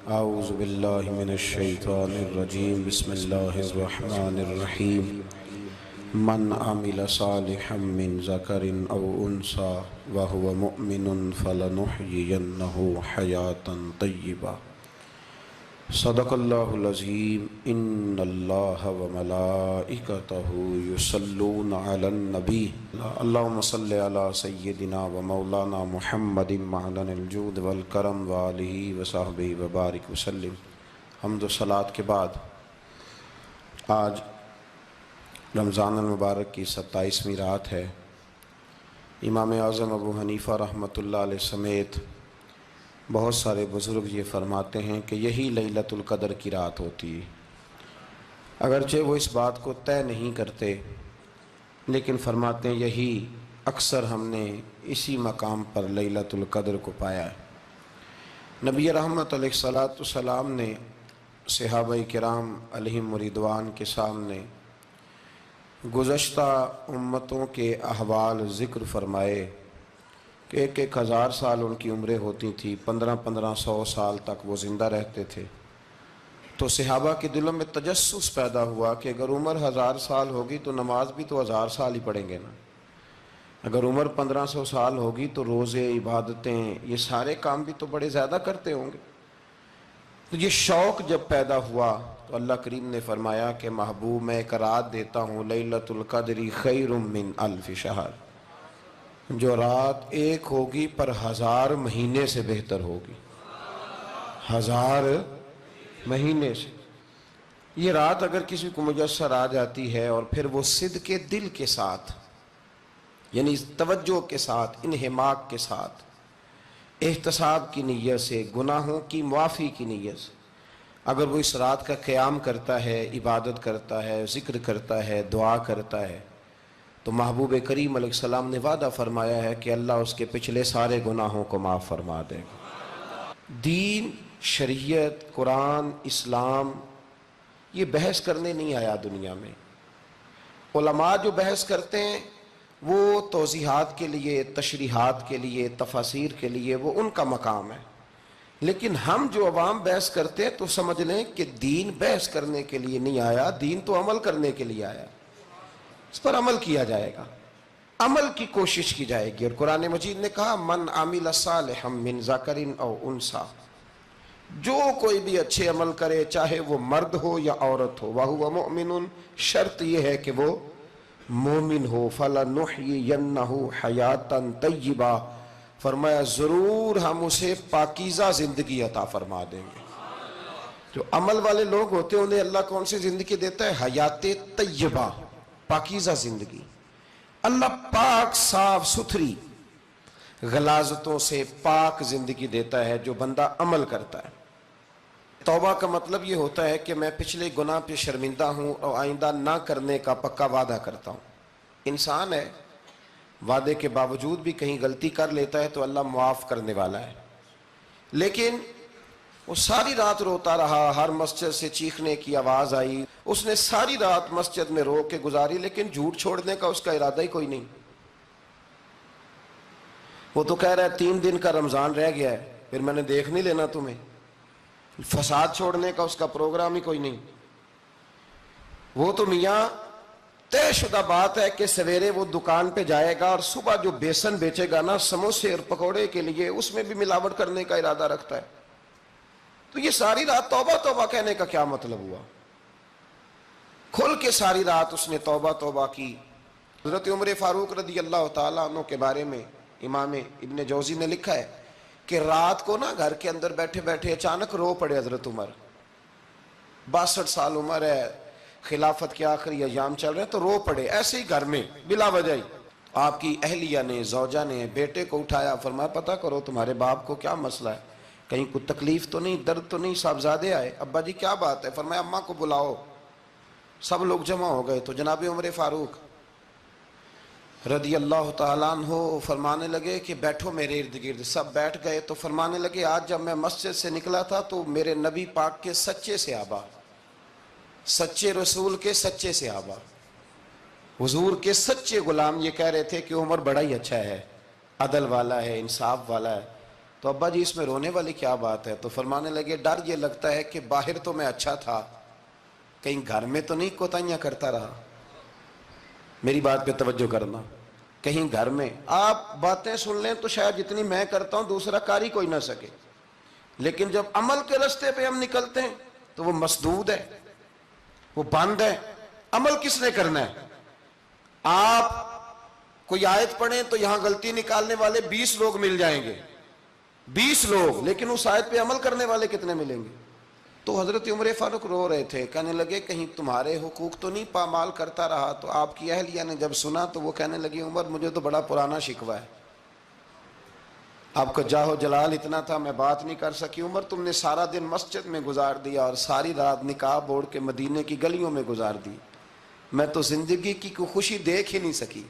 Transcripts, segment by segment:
اعوذ باللہ من الشیطان الرجیم بسم اللہ الرحمن الرحیم من عمل صالحا من ذکر او انثى وهو مؤمن فلنحیینہ حیاتا طیبہ صدق اللہ العظیم ان اللہ وملائکتہ یصلون علی النبی اللہم صلی علی سیدنا ومولانا محمد معدن الجود والکرم وآلہ وصحبہ وبارک وسلم۔ حمد و صلاۃ کے بعد آج رمضان المبارک کی 27ویں رات ہے۔ امام اعظم ابو حنیفہ رحمۃ اللہ علیہ سمیت بہت سارے بزرگ یہ فرماتے ہیں کہ یہی لیلۃ القدر کی رات ہوتی ہے۔ اگرچہ وہ اس بات کو طے نہیں کرتے لیکن فرماتے ہیں یہی اکثر ہم نے اسی مقام پر لیلۃ القدر کو پایا ہے۔ نبی رحمت علیہ الصلاۃ والسلام نے صحابہ کرام علیہم رضوان کے سامنے گزشتہ امتوں کے احوال ذکر فرمائے کہ 1,000 سال ان کی عمریں ہوتی تھیں، 1500 سال تک وہ زندہ رہتے تھے۔ تو صحابہ کے دلوں میں تجسس پیدا ہوا کہ اگر عمر 1000 سال ہوگی تو نماز بھی تو 1000 سال ہی پڑھیں گے نا، اگر عمر 1500 سال ہوگی تو روزے، عبادتیں، یہ سارے کام بھی تو بڑے زیادہ کرتے ہوں گے۔ تو یہ شوق جب پیدا ہوا تو اللہ کریم نے فرمایا کہ محبوب میں ایک رات دیتا ہوں، لیلۃ القدر خیر من الف شہر، جو رات ایک ہوگی پر 1000 مہینے سے بہتر ہوگی، 1000 مہینے سے۔ یہ رات اگر کسی کو میسر آ جاتی ہے اور پھر وہ صدق دل کے ساتھ، یعنی توجہ کے ساتھ، انہماک کے ساتھ، احتساب کی نیت سے، گناہوں کی معافی کی نیت سے اگر وہ اس رات کا قیام کرتا ہے، عبادت کرتا ہے، ذکر کرتا ہے، دعا کرتا ہے، تو محبوب کریم علیہ السلام نے وعدہ فرمایا ہے کہ اللہ اس کے پچھلے سارے گناہوں کو معاف فرما دے گا۔ دین، شریعت، قرآن، اسلام یہ بحث کرنے نہیں آیا دنیا میں۔ علماء جو بحث کرتے ہیں وہ توضیحات کے لیے، تشریحات کے لیے، تفاسیر کے لیے، وہ ان کا مقام ہے، لیکن ہم جو عوام بحث کرتے ہیں تو سمجھ لیں کہ دین بحث کرنے کے لیے نہیں آیا، دین تو عمل کرنے کے لیے آیا، اس پر عمل کیا جائے گا، عمل کی کوشش کی جائے گی۔ اور قرآن مجید نے کہا من عمل صالحا من ذکر او انثی، جو کوئی بھی اچھے عمل کرے چاہے وہ مرد ہو یا عورت ہو، وہو مؤمن، شرط یہ ہے کہ وہ مومن ہو، فلنحیینہ حیاتا طیبہ، فرمایا ضرور ہم اسے پاکیزہ زندگی عطا فرما دیں گے۔ جو عمل والے لوگ ہوتے ہیں انہیں اللہ کون سی زندگی دیتا ہے؟ حیات طیبہ، پاکیزہ زندگی۔ اللہ پاک، صاف ستھری، غلاظتوں سے پاک زندگی دیتا ہے جو بندہ عمل کرتا ہے۔ توبہ کا مطلب یہ ہوتا ہے کہ میں پچھلے گناہ پہ شرمندہ ہوں اور آئندہ نہ کرنے کا پکا وعدہ کرتا ہوں۔ انسان ہے، وعدے کے باوجود بھی کہیں غلطی کر لیتا ہے تو اللہ معاف کرنے والا ہے، لیکن وہ ساری رات روتا رہا، ہر مسجد سے چیخنے کی آواز آئی، اس نے ساری رات مسجد میں رو کے گزاری، لیکن جھوٹ چھوڑنے کا اس کا ارادہ ہی کوئی نہیں۔ وہ تو کہہ رہا ہے 3 دن کا رمضان رہ گیا ہے، پھر میں نے دیکھ نہیں لینا تمہیں۔ فساد چھوڑنے کا اس کا پروگرام ہی کوئی نہیں۔ وہ تو میاں طے شدہ بات ہے کہ سویرے وہ دکان پہ جائے گا اور صبح جو بیسن بیچے گا نا سموسے اور پکوڑے کے لیے، اس میں بھی ملاوٹ کرنے کا ارادہ رکھتا ہے۔ تو یہ ساری رات توبہ توبہ کہنے کا کیا مطلب ہوا؟ کھل کے ساری رات اس نے توبہ توبہ کی۔ حضرت عمر فاروق رضی اللہ تعالیٰ عنہ کے بارے میں امام ابن جوزی نے لکھا ہے کہ رات کو نا گھر کے اندر بیٹھے بیٹھے اچانک رو پڑے حضرت عمر۔ 62 سال عمر ہے، خلافت کے آخری ایام چل رہے ہیں، تو رو پڑے ایسے ہی گھر میں بلا وجہ ہی۔ آپ کی اہلیہ نے، زوجہ نے بیٹے کو اٹھایا، فرمایا پتہ کرو تمہارے باپ کو کیا مسئلہ ہے، کہیں کوئی تکلیف تو نہیں، درد تو نہیں، صاحبزادے آئے؟ ابا جی کیا بات ہے؟ فرمایا اماں کو بلاؤ۔ سب لوگ جمع ہو گئے تو جناب عمر فاروق رضی اللہ تعالیٰ عنہ فرمانے لگے کہ بیٹھو میرے ارد گرد۔ سب بیٹھ گئے تو فرمانے لگے آج جب میں مسجد سے نکلا تھا تو میرے نبی پاک کے سچے صحابہ، سچے رسول کے سچے صحابہ، حضور کے سچے غلام یہ کہہ رہے تھے کہ عمر بڑا ہی اچھا ہے، عدل والا ہے، انصاف والا ہے۔ تو ابا جی اس میں رونے والی کیا بات ہے؟ تو فرمانے لگے ڈر یہ لگتا ہے کہ باہر تو میں اچھا تھا، کہیں گھر میں تو نہیں کوتاہیاں کرتا رہا۔ میری بات پہ توجہ کرنا، کہیں گھر میں آپ باتیں سن لیں تو شاید جتنی میں کرتا ہوں دوسرا کاری کوئی نہ سکے، لیکن جب عمل کے راستے پہ ہم نکلتے ہیں تو وہ مسدود ہے، وہ بند ہے۔ عمل کس نے کرنا ہے؟ آپ کوئی آیت پڑھیں تو یہاں غلطی نکالنے والے 20 لوگ مل جائیں گے، 20 لوگ، لیکن اس آیت پہ عمل کرنے والے کتنے ملیں گے؟ تو حضرت عمر فاروق رو رہے تھے، کہنے لگے کہیں تمہارے حقوق تو نہیں پامال کرتا رہا؟ تو آپ کی اہلیہ نے جب سنا تو وہ کہنے لگی عمر مجھے تو بڑا پرانا شکوہ ہے، آپ کا جاہ و جلال اتنا تھا میں بات نہیں کر سکی۔ عمر تم نے سارا دن مسجد میں گزار دیا اور ساری رات نقاب اوڑھ کے مدینے کی گلیوں میں گزار دی، میں تو زندگی کی کوئی خوشی دیکھ ہی نہیں سکی۔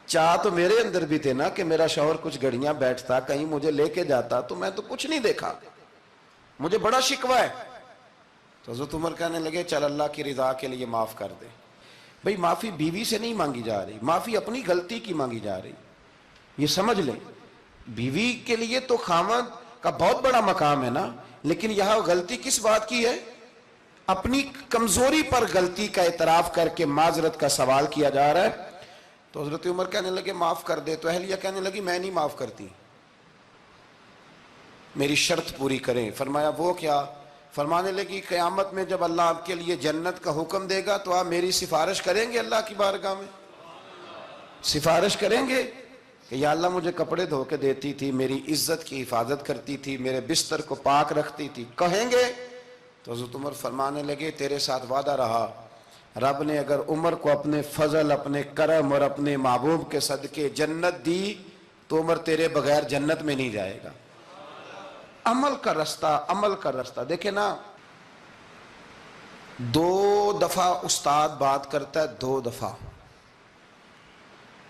چاہ تو میرے اندر بھی تھے نا کہ میرا شوہر کچھ گھڑیاں بیٹھتا، کہیں مجھے لے کے جاتا، تو میں تو کچھ نہیں دیکھا، مجھے بڑا شکوہ ہے۔ تو حضرت عمر کہنے لگے چل اللہ کی رضا کے لیے معاف کر دے۔ بھئی معافی بیوی سے نہیں مانگی جا رہی، معافی اپنی غلطی کی مانگی جا رہی، یہ سمجھ لیں۔ بیوی کے لیے تو خاوند کا بہت بڑا مقام ہے نا، لیکن یہاں غلطی کس بات کی ہے؟ اپنی کمزوری پر غلطی کا اعتراف کر کے معذرت کا سوال کیا جا رہا ہے۔ تو حضرت عمر کہنے لگے معاف کر دے، تو اہلیہ کہنے لگی میں نہیں معاف کرتی، میری شرط پوری کریں۔ فرمایا وہ کیا؟ فرمانے لگی قیامت میں جب اللہ آپ کے لیے جنت کا حکم دے گا تو آپ میری سفارش کریں گے اللہ کی بارگاہ میں؟ سفارش کریں گے کہ یا اللہ مجھے کپڑے دھو کے دیتی تھی، میری عزت کی حفاظت کرتی تھی، میرے بستر کو پاک رکھتی تھی، کہیں گے؟ تو حضرت عمر فرمانے لگے تیرے ساتھ وعدہ رہا، رب نے اگر عمر کو اپنے فضل، اپنے کرم اور اپنے محبوب کے صدقے جنت دی تو عمر تیرے بغیر جنت میں نہیں جائے گا۔ عمل کا رستہ، عمل کا رستہ دیکھیں نا، 2 دفعہ استاد بات کرتا ہے، 2 دفعہ،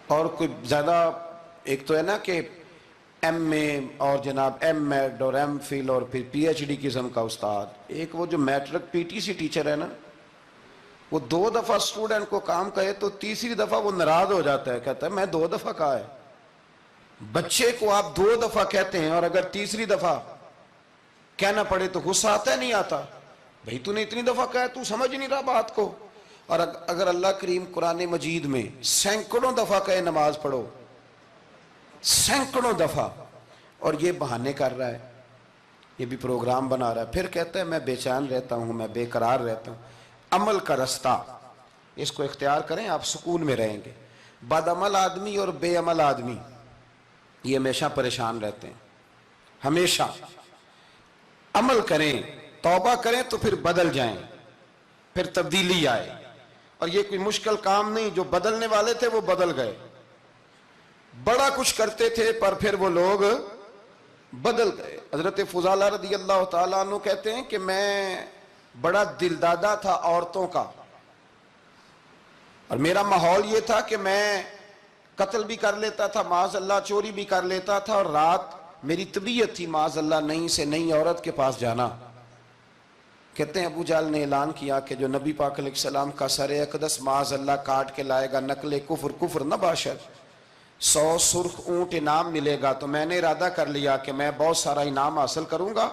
اور کوئی زیادہ، ایک تو ہے نا کہ ایم اے اور جناب ایم ایڈ اور ایم فل اور پھر پی ایچ ڈی قسم کا استاد، ایک وہ جو matric P T C teacher ہے نا، وہ 2 دفعہ سٹوڈنٹ کو کام کہے تو تیسری دفعہ وہ ناراض ہو جاتا ہے، کہتا ہے میں 2 دفعہ کہا ہے۔ بچے کو آپ 2 دفعہ کہتے ہیں اور اگر تیسری دفعہ کہنا پڑے تو غصہ آتا ہے نہیں آتا؟ بھئی تو نے اتنی دفعہ کہا ہے، تو سمجھ نہیں رہا بات کو۔ اور اگر اللہ کریم قرآن مجید میں سینکڑوں دفعہ کہے نماز پڑھو، سینکڑوں دفعہ، اور یہ بہانے کر رہا ہے، یہ بھی پروگرام بنا رہا ہے، پھر کہتا ہے میں بے چین رہتا ہوں، میں بے قرار رہتا ہوں۔ عمل کا رستہ اس کو اختیار کریں، آپ سکون میں رہیں گے۔ بد عمل آدمی اور بے عمل آدمی یہ ہمیشہ پریشان رہتے ہیں، ہمیشہ۔ عمل کریں، توبہ کریں تو پھر بدل جائیں، پھر تبدیلی آئے، اور یہ کوئی مشکل کام نہیں، جو بدلنے والے تھے وہ بدل گئے، بڑا کچھ کرتے تھے پر پھر وہ لوگ بدل گئے۔ حضرت فضالہ رضی اللہ تعالیٰ عنہ کہتے ہیں کہ میں بڑا دلدادہ تھا عورتوں کا، اور میرا ماحول یہ تھا کہ میں قتل بھی کر لیتا تھا، معاذ اللہ چوری بھی کر لیتا تھا، اور رات میری طبیعت تھی معاذ اللہ نئی سے نئی عورت کے پاس جانا۔ کہتے ہیں ابو جہل نے اعلان کیا کہ جو نبی پاک علیہ السلام کا سر اقدس معاذ اللہ کاٹ کے لائے گا، نقل کفر، کفر نہ باشد، 100 سرخ اونٹ انعام ملے گا۔ تو میں نے ارادہ کر لیا کہ میں بہت سارا انعام حاصل کروں گا۔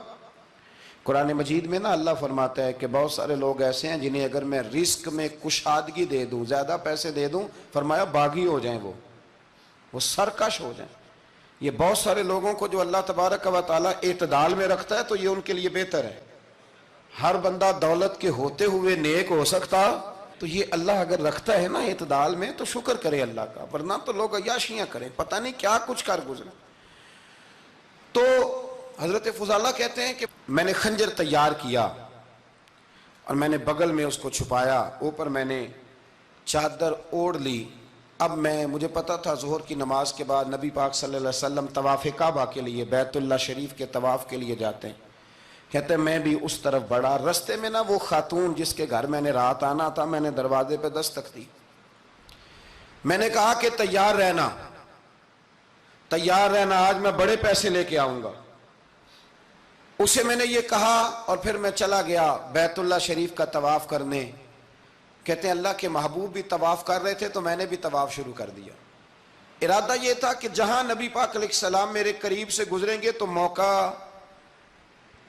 قرآن مجید میں نا اللہ فرماتا ہے کہ بہت سارے لوگ ایسے ہیں جنہیں اگر میں رزق میں کشادگی دے دوں، زیادہ پیسے دے دوں، فرمایا باغی ہو جائیں، وہ سرکش ہو جائیں۔ یہ بہت سارے لوگوں کو جو اللہ تبارک و تعالیٰ اعتدال میں رکھتا ہے تو یہ ان کے لیے بہتر ہے۔ ہر بندہ دولت کے ہوتے ہوئے نیک ہو سکتا، تو یہ اللہ اگر رکھتا ہے نا اعتدال میں تو شکر کرے اللہ کا، ورنہ تو لوگ عیاشیاں کریں، پتہ نہیں کیا کچھ کر گزرے۔ تو حضرت فضالہ کہتے ہیں کہ میں نے خنجر تیار کیا اور میں نے بغل میں اس کو چھپایا، اوپر میں نے چادر اوڑھ لی۔ اب مجھے پتا تھا ظہر کی نماز کے بعد نبی پاک صلی اللہ علیہ وسلم طواف کعبہ کے لیے، بیت اللہ شریف کے طواف کے لیے جاتے ہیں۔ کہتے ہیں میں بھی اس طرف بڑھا، رستے میں نا وہ خاتون جس کے گھر میں نے رات آنا تھا، میں نے دروازے پہ دستک دی، میں نے کہا کہ تیار رہنا، تیار رہنا، آج میں بڑے پیسے لے کے آؤں گا۔ اسے میں نے یہ کہا اور پھر میں چلا گیا بیت اللہ شریف کا طواف کرنے۔ کہتے ہیں اللہ کے محبوب بھی طواف کر رہے تھے تو میں نے بھی طواف شروع کر دیا۔ ارادہ یہ تھا کہ جہاں نبی پاک علیہ السلام میرے قریب سے گزریں گے تو موقع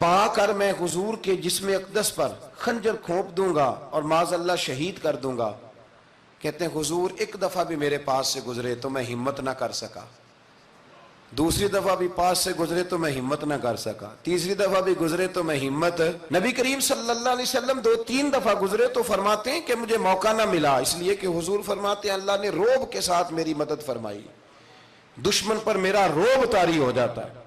پا کر میں حضور کے جسم اقدس پر خنجر کھونپ دوں گا اور معاذ اللہ شہید کر دوں گا۔ کہتے ہیں حضور ایک دفعہ بھی میرے پاس سے گزرے تو میں ہمت نہ کر سکا، دوسری دفعہ بھی پاس سے گزرے تو میں ہمت نہ کر سکا، تیسری دفعہ بھی گزرے تو میں ہمت۔ نبی کریم صلی اللہ علیہ وسلم 2-3 دفعہ گزرے تو فرماتے ہیں کہ مجھے موقع نہ ملا، اس لیے کہ حضور فرماتے ہیں اللہ نے روب کے ساتھ میری مدد فرمائی، دشمن پر میرا روب طاری ہو جاتا ہے۔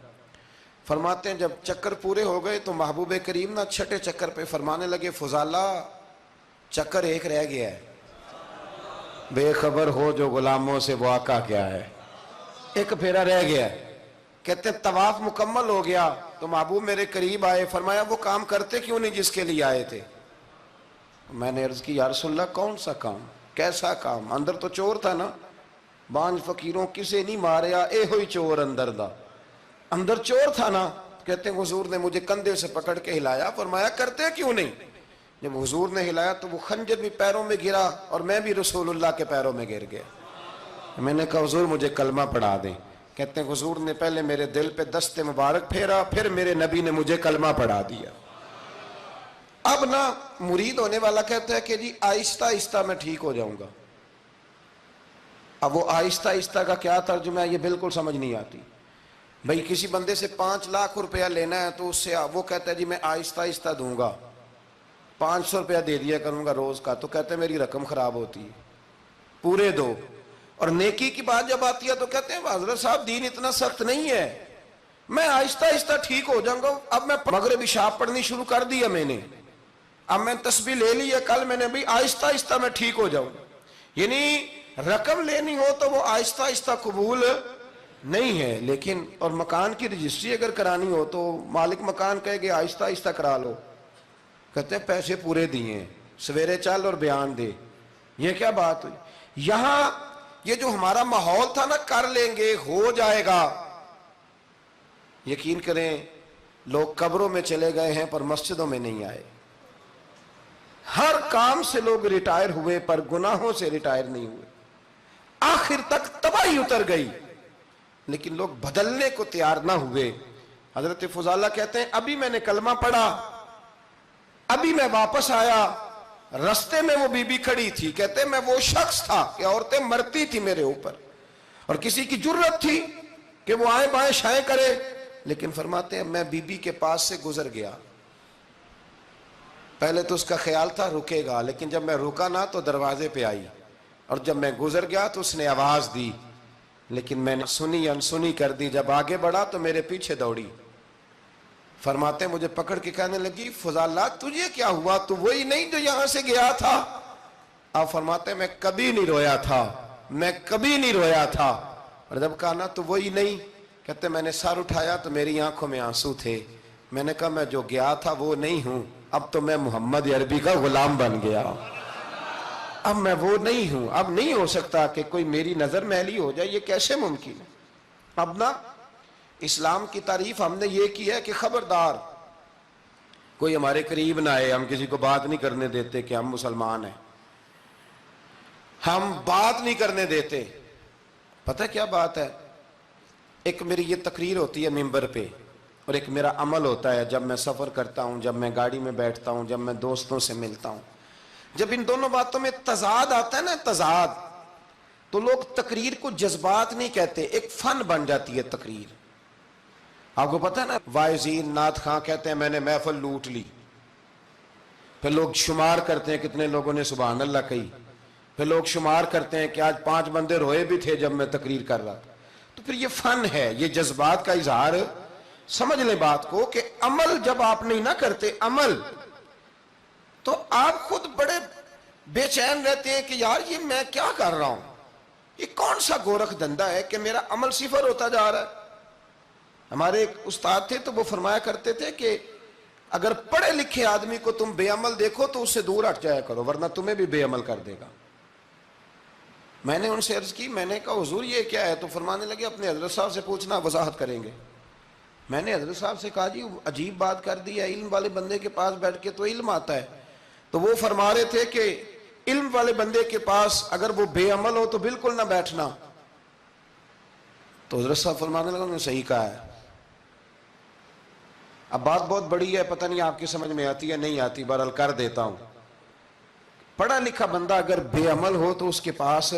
فرماتے ہیں جب چکر پورے ہو گئے تو محبوب کریم نہ چھٹے چکر پہ فرمانے لگے فضالہ چکر ایک رہ گیا ہے، بے خبر ہو جو غلاموں سے وہ آقا کیا ہے، ایک پھیرا رہ گیا ہے۔ کہتے ہیں طواف مکمل ہو گیا تو محبوب میرے قریب آئے، فرمایا وہ کام کرتے کیوں نہیں جس کے لیے آئے تھے؟ میں نے عرض کی یا رسول اللہ کون سا کام، کیسا کام؟ اندر تو چور تھا نا، بانج فقیروں کسے نہیں ماریا اے ہوئی چور اندر دا، اندر چور تھا نا۔ کہتے ہیں حضور نے مجھے کندھے سے پکڑ کے ہلایا، فرمایا کرتے کیوں نہیں؟ جب حضور نے ہلایا تو وہ خنجر بھی پیروں میں گرا اور میں بھی رسول اللہ کے پیروں میں گر گیا۔ میں نے کہا حضور مجھے کلمہ پڑھا دیں۔ کہتے ہیں حضور نے پہلے میرے دل پہ دست مبارک پھیرا، پھر میرے نبی نے مجھے کلمہ پڑھا دیا۔ اب نہ مرید ہونے والا کہتا ہے کہ جی آہستہ آہستہ میں ٹھیک ہو جاؤں گا، اب وہ آہستہ آہستہ کا کیا ترجمہ ہے یہ بالکل سمجھ نہیں آتی۔ بھئی کسی بندے سے 5 لاکھ روپیہ لینا ہے تو اس سے وہ کہتا ہے جی میں آہستہ آہستہ دوں گا، 500 روپیہ دے دیا کروں گا روز کا، تو کہتے ہیں میری رقم خراب ہوتی ہے، پورے دو۔ اور نیکی کی بات جب آتی ہے تو کہتے ہیں حضرت صاحب دین اتنا سخت نہیں ہے، میں آہستہ آہستہ ٹھیک ہو جاؤں گا۔ اب میں مغرب عشاء پڑھنی شروع کر دیا میں نے، اب میں تسبیح لے لی ہے کل میں نے، بھی آہستہ آہستہ میں ٹھیک ہو جاؤں۔ یعنی رقم لینی ہو تو وہ آہستہ آہستہ قبول نہیں ہے، لیکن اور مکان کی رجسٹری اگر کرانی ہو تو مالک مکان کہے گے آہستہ آہستہ کرا لو، کہتے ہیں پیسے پورے دیے، سویرے چل اور بیان دے، یہ کیا بات ہوئی؟ یہاں یہ جو ہمارا ماحول تھا نا کر لیں گے ہو جائے گا، یقین کریں لوگ قبروں میں چلے گئے ہیں پر مسجدوں میں نہیں آئے، ہر کام سے لوگ ریٹائر ہوئے پر گناہوں سے ریٹائر نہیں ہوئے، آخر تک تباہی اتر گئی لیکن لوگ بدلنے کو تیار نہ ہوئے۔ حضرت فضالہ کہتے ہیں ابھی میں نے کلمہ پڑھا، ابھی میں واپس آیا، رستے میں وہ بی بی کھڑی تھی، کہتے ہیں میں وہ شخص تھا کہ عورتیں مرتی تھی میرے اوپر اور کسی کی جرت تھی کہ وہ آئیں بائیں شائیں کرے، لیکن فرماتے ہیں میں بی بی کے پاس سے گزر گیا، پہلے تو اس کا خیال تھا رکے گا، لیکن جب میں رکا نہ تو دروازے پہ آئی، اور جب میں گزر گیا تو اس نے آواز دی، لیکن میں نے سنی انسنی کر دی، جب آگے بڑھا تو میرے پیچھے دوڑی۔ فرماتے ہیں مجھے پکڑ کے کہنے لگی فضالہ تجھے کیا ہوا، تو وہی نہیں جو یہاں سے گیا تھا؟ آپ فرماتے ہیں میں کبھی نہیں رویا تھا، میں کبھی نہیں رویا تھا، اور جب کہا نا تو وہی نہیں، کہتے میں نے سر اٹھایا تو میری آنکھوں میں آنسو تھے، میں نے کہا میں جو گیا تھا وہ نہیں ہوں، اب تو میں محمد عربی کا غلام بن گیا، اب میں وہ نہیں ہوں، اب نہیں ہو سکتا کہ کوئی میری نظر میلی ہو جائے، یہ کیسے ممکن ہے؟ اب نا اسلام کی تعریف ہم نے یہ کی ہے کہ خبردار کوئی ہمارے قریب نہ آئے، ہم کسی کو بات نہیں کرنے دیتے کہ ہم مسلمان ہیں، ہم بات نہیں کرنے دیتے۔ پتہ کیا بات ہے، ایک میری یہ تقریر ہوتی ہے ممبر پہ، اور ایک میرا عمل ہوتا ہے جب میں سفر کرتا ہوں، جب میں گاڑی میں بیٹھتا ہوں، جب میں دوستوں سے ملتا ہوں، جب ان دونوں باتوں میں تضاد آتا ہے نا، تضاد، تو لوگ تقریر کو جذبات نہیں کہتے، ایک فن بن جاتی ہے تقریر۔ آپ کو پتہ ہے نا وائزین نعت خواں کہتے ہیں میں نے محفل لوٹ لی، پھر لوگ شمار کرتے ہیں کتنے لوگوں نے سبحان اللہ کہی، پھر لوگ شمار کرتے ہیں کہ آج 5 بندے روئے بھی تھے جب میں تقریر کر رہا تھا، تو پھر یہ فن ہے، یہ جذبات کا اظہار۔ سمجھ لیں بات کو کہ عمل جب آپ نہیں نہ کرتے عمل، تو آپ خود بڑے بے چین رہتے ہیں کہ یار یہ میں کیا کر رہا ہوں، یہ کون سا گورکھ دھندا ہے کہ میرا عمل صفر ہوتا جا رہا ہے۔ ہمارے ایک استاد تھے تو وہ فرمایا کرتے تھے کہ اگر پڑھے لکھے آدمی کو تم بے عمل دیکھو تو اس سے دور ہٹ جایا کرو ورنہ تمہیں بھی بے عمل کر دے گا۔ میں نے ان سے عرض کی، میں نے کہا حضور یہ کیا ہے؟ تو فرمانے لگے اپنے حضرت صاحب سے پوچھنا، وضاحت کریں گے۔ میں نے حضرت صاحب سے کہا جی عجیب بات کر دی ہے، علم والے بندے کے پاس بیٹھ کے تو علم آتا ہے، تو وہ فرما رہے تھے کہ علم والے بندے کے پاس اگر وہ بے عمل ہو تو بالکل نہ بیٹھنا، تو حضرت صاحب فرمانے لگا انہوں نے صحیح کہا ہے. اب بات بہت بڑی ہے، پتہ نہیں آپ کی سمجھ میں آتی ہے نہیں آتی، بہرحال کر دیتا ہوں. پڑھا لکھا بندہ اگر بے عمل ہو تو اس کے پاس،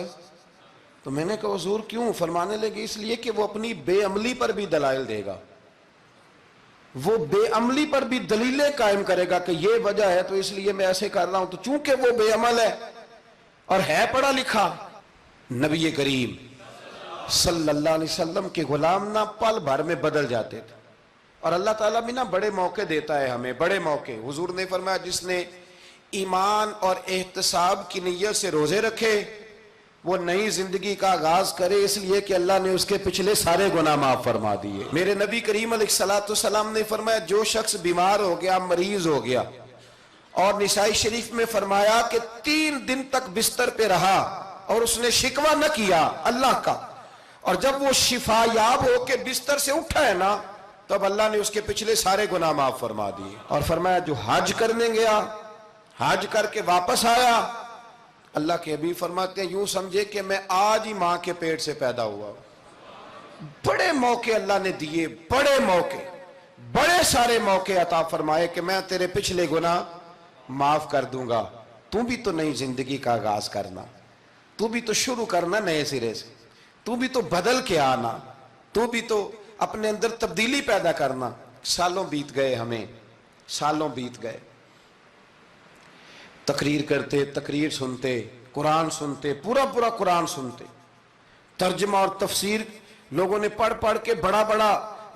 تو میں نے کہا حضور کیوں؟ فرمانے لگے اس لیے کہ وہ اپنی بے عملی پر بھی دلائل دے گا، وہ بے عملی پر بھی دلیلیں قائم کرے گا کہ یہ وجہ ہے تو اس لیے میں ایسے کر رہا ہوں. تو چونکہ وہ بے عمل ہے اور ہے پڑھا لکھا، نبی کریم صلی اللہ علیہ وسلم کے غلام نہ پل بھر میں بدل جاتے تھے. اور اللہ تعالیٰ بھی نا بڑے موقع دیتا ہے ہمیں، بڑے موقع. حضور نے فرمایا جس نے ایمان اور احتساب کی نیت سے روزے رکھے وہ نئی زندگی کا آغاز کرے، اس لیے کہ اللہ نے اس کے پچھلے سارے گناہ معاف فرما دیے. میرے نبی کریم علیہ السلام نے فرمایا جو شخص بیمار ہو گیا، مریض ہو گیا، اور نسائی شریف میں فرمایا کہ 3 دن تک بستر پہ رہا اور اس نے شکوہ نہ کیا اللہ کا، اور جب وہ شفا یاب ہو کے بستر سے اٹھا ہے نا، تب اللہ نے اس کے پچھلے سارے گناہ معاف فرما دیے. اور فرمایا جو حج کرنے گیا، حج کر کے واپس آیا، اللہ کے حبیب فرماتے ہیں یوں سمجھے کہ میں آج ہی ماں کے پیٹ سے پیدا ہوا. بڑے موقع اللہ نے دیے، بڑے موقع، بڑے سارے موقع عطا فرمائے کہ میں تیرے پچھلے گناہ معاف کر دوں گا. تو بھی تو نئی زندگی کا آغاز کرنا، تو بھی تو شروع کرنا نئے سرے سے، تو بھی تو بدل کے آنا، تو بھی تو اپنے اندر تبدیلی پیدا کرنا. سالوں بیت گئے، ہمیں سالوں بیت گئے، تقریر کرتے، تقریر سنتے، قرآن سنتے، پورا پورا قرآن سنتے، ترجمہ اور تفسیر لوگوں نے پڑھ پڑھ کے بڑا بڑا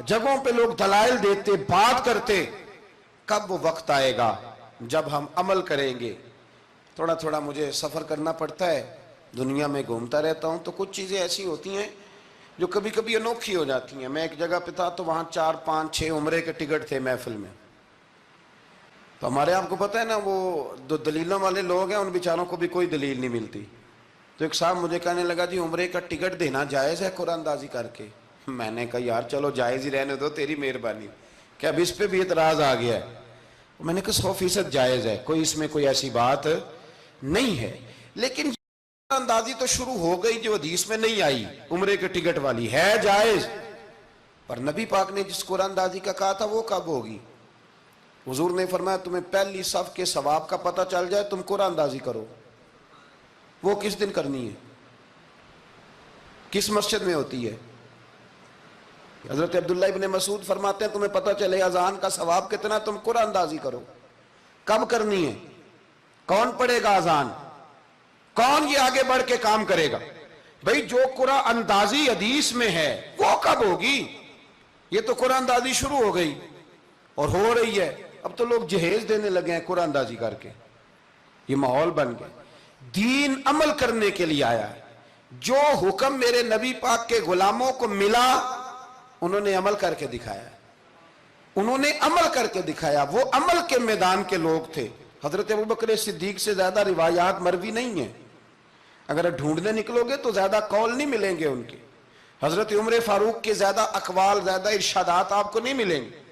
جگہوں پہ لوگ دلائل دیتے، بات کرتے. کب وہ وقت آئے گا جب ہم عمل کریں گے؟ تھوڑا تھوڑا مجھے سفر کرنا پڑتا ہے، دنیا میں گھومتا رہتا ہوں، تو کچھ چیزیں ایسی ہوتی ہیں جو کبھی کبھی انوکھی ہو جاتی ہیں. میں ایک جگہ پہ تھا تو وہاں 4 5 6 عمرے کے ٹکٹ تھے محفل میں. تو ہمارے آپ کو پتہ ہے نا وہ جو دلیلوں والے لوگ ہیں ان بیچاروں کو بھی کوئی دلیل نہیں ملتی. تو ایک صاحب مجھے کہنے لگا جی عمرے کا ٹکٹ دینا جائز ہے قرآن اندازی کر کے؟ میں نے کہا یار چلو جائز ہی رہنے دو، تیری مہربانی، کہ اب اس پہ بھی اعتراض آ گیا ہے. میں نے کہا 100% جائز ہے، کوئی اس میں کوئی ایسی بات نہیں ہے. لیکن قرآن اندازی تو شروع ہو گئی جو حدیث میں نہیں آئی، عمرے کے ٹکٹ والی ہے جائز، پر نبی پاک نے جس قرآن اندازی کا کہا تھا وہ کب ہوگی؟ حضور نے فرمایا تمہیں پہلی صف کے ثواب کا پتہ چل جائے تم قرآن اندازی کرو. وہ کس دن کرنی ہے؟ کس مسجد میں ہوتی ہے؟ حضرت عبداللہ ابن مسعود فرماتے ہیں تمہیں پتہ چلے اذان کا ثواب کتنا، تم قرآن اندازی کرو. کب کرنی ہے؟ کون پڑھے گا اذان؟ کون یہ آگے بڑھ کے کام کرے گا؟ بھئی جو قرآن اندازی حدیث میں ہے وہ کب ہوگی؟ یہ تو قرآن اندازی شروع ہو گئی اور ہو رہی ہے. اب تو لوگ جہیز دینے لگے ہیں قرآن اندازی کر کے، یہ ماحول بن گیا. دین عمل کرنے کے لیے آیا ہے. جو حکم میرے نبی پاک کے غلاموں کو ملا انہوں نے عمل کر کے دکھایا، انہوں نے عمل کر کے دکھایا. وہ عمل کے میدان کے لوگ تھے. حضرت ابوبکر صدیق سے زیادہ روایات مروی نہیں ہیں، اگر ڈھونڈنے نکلو گے تو زیادہ قول نہیں ملیں گے ان کے. حضرت عمر فاروق کے زیادہ اقوال، زیادہ ارشادات آپ کو نہیں ملیں گے.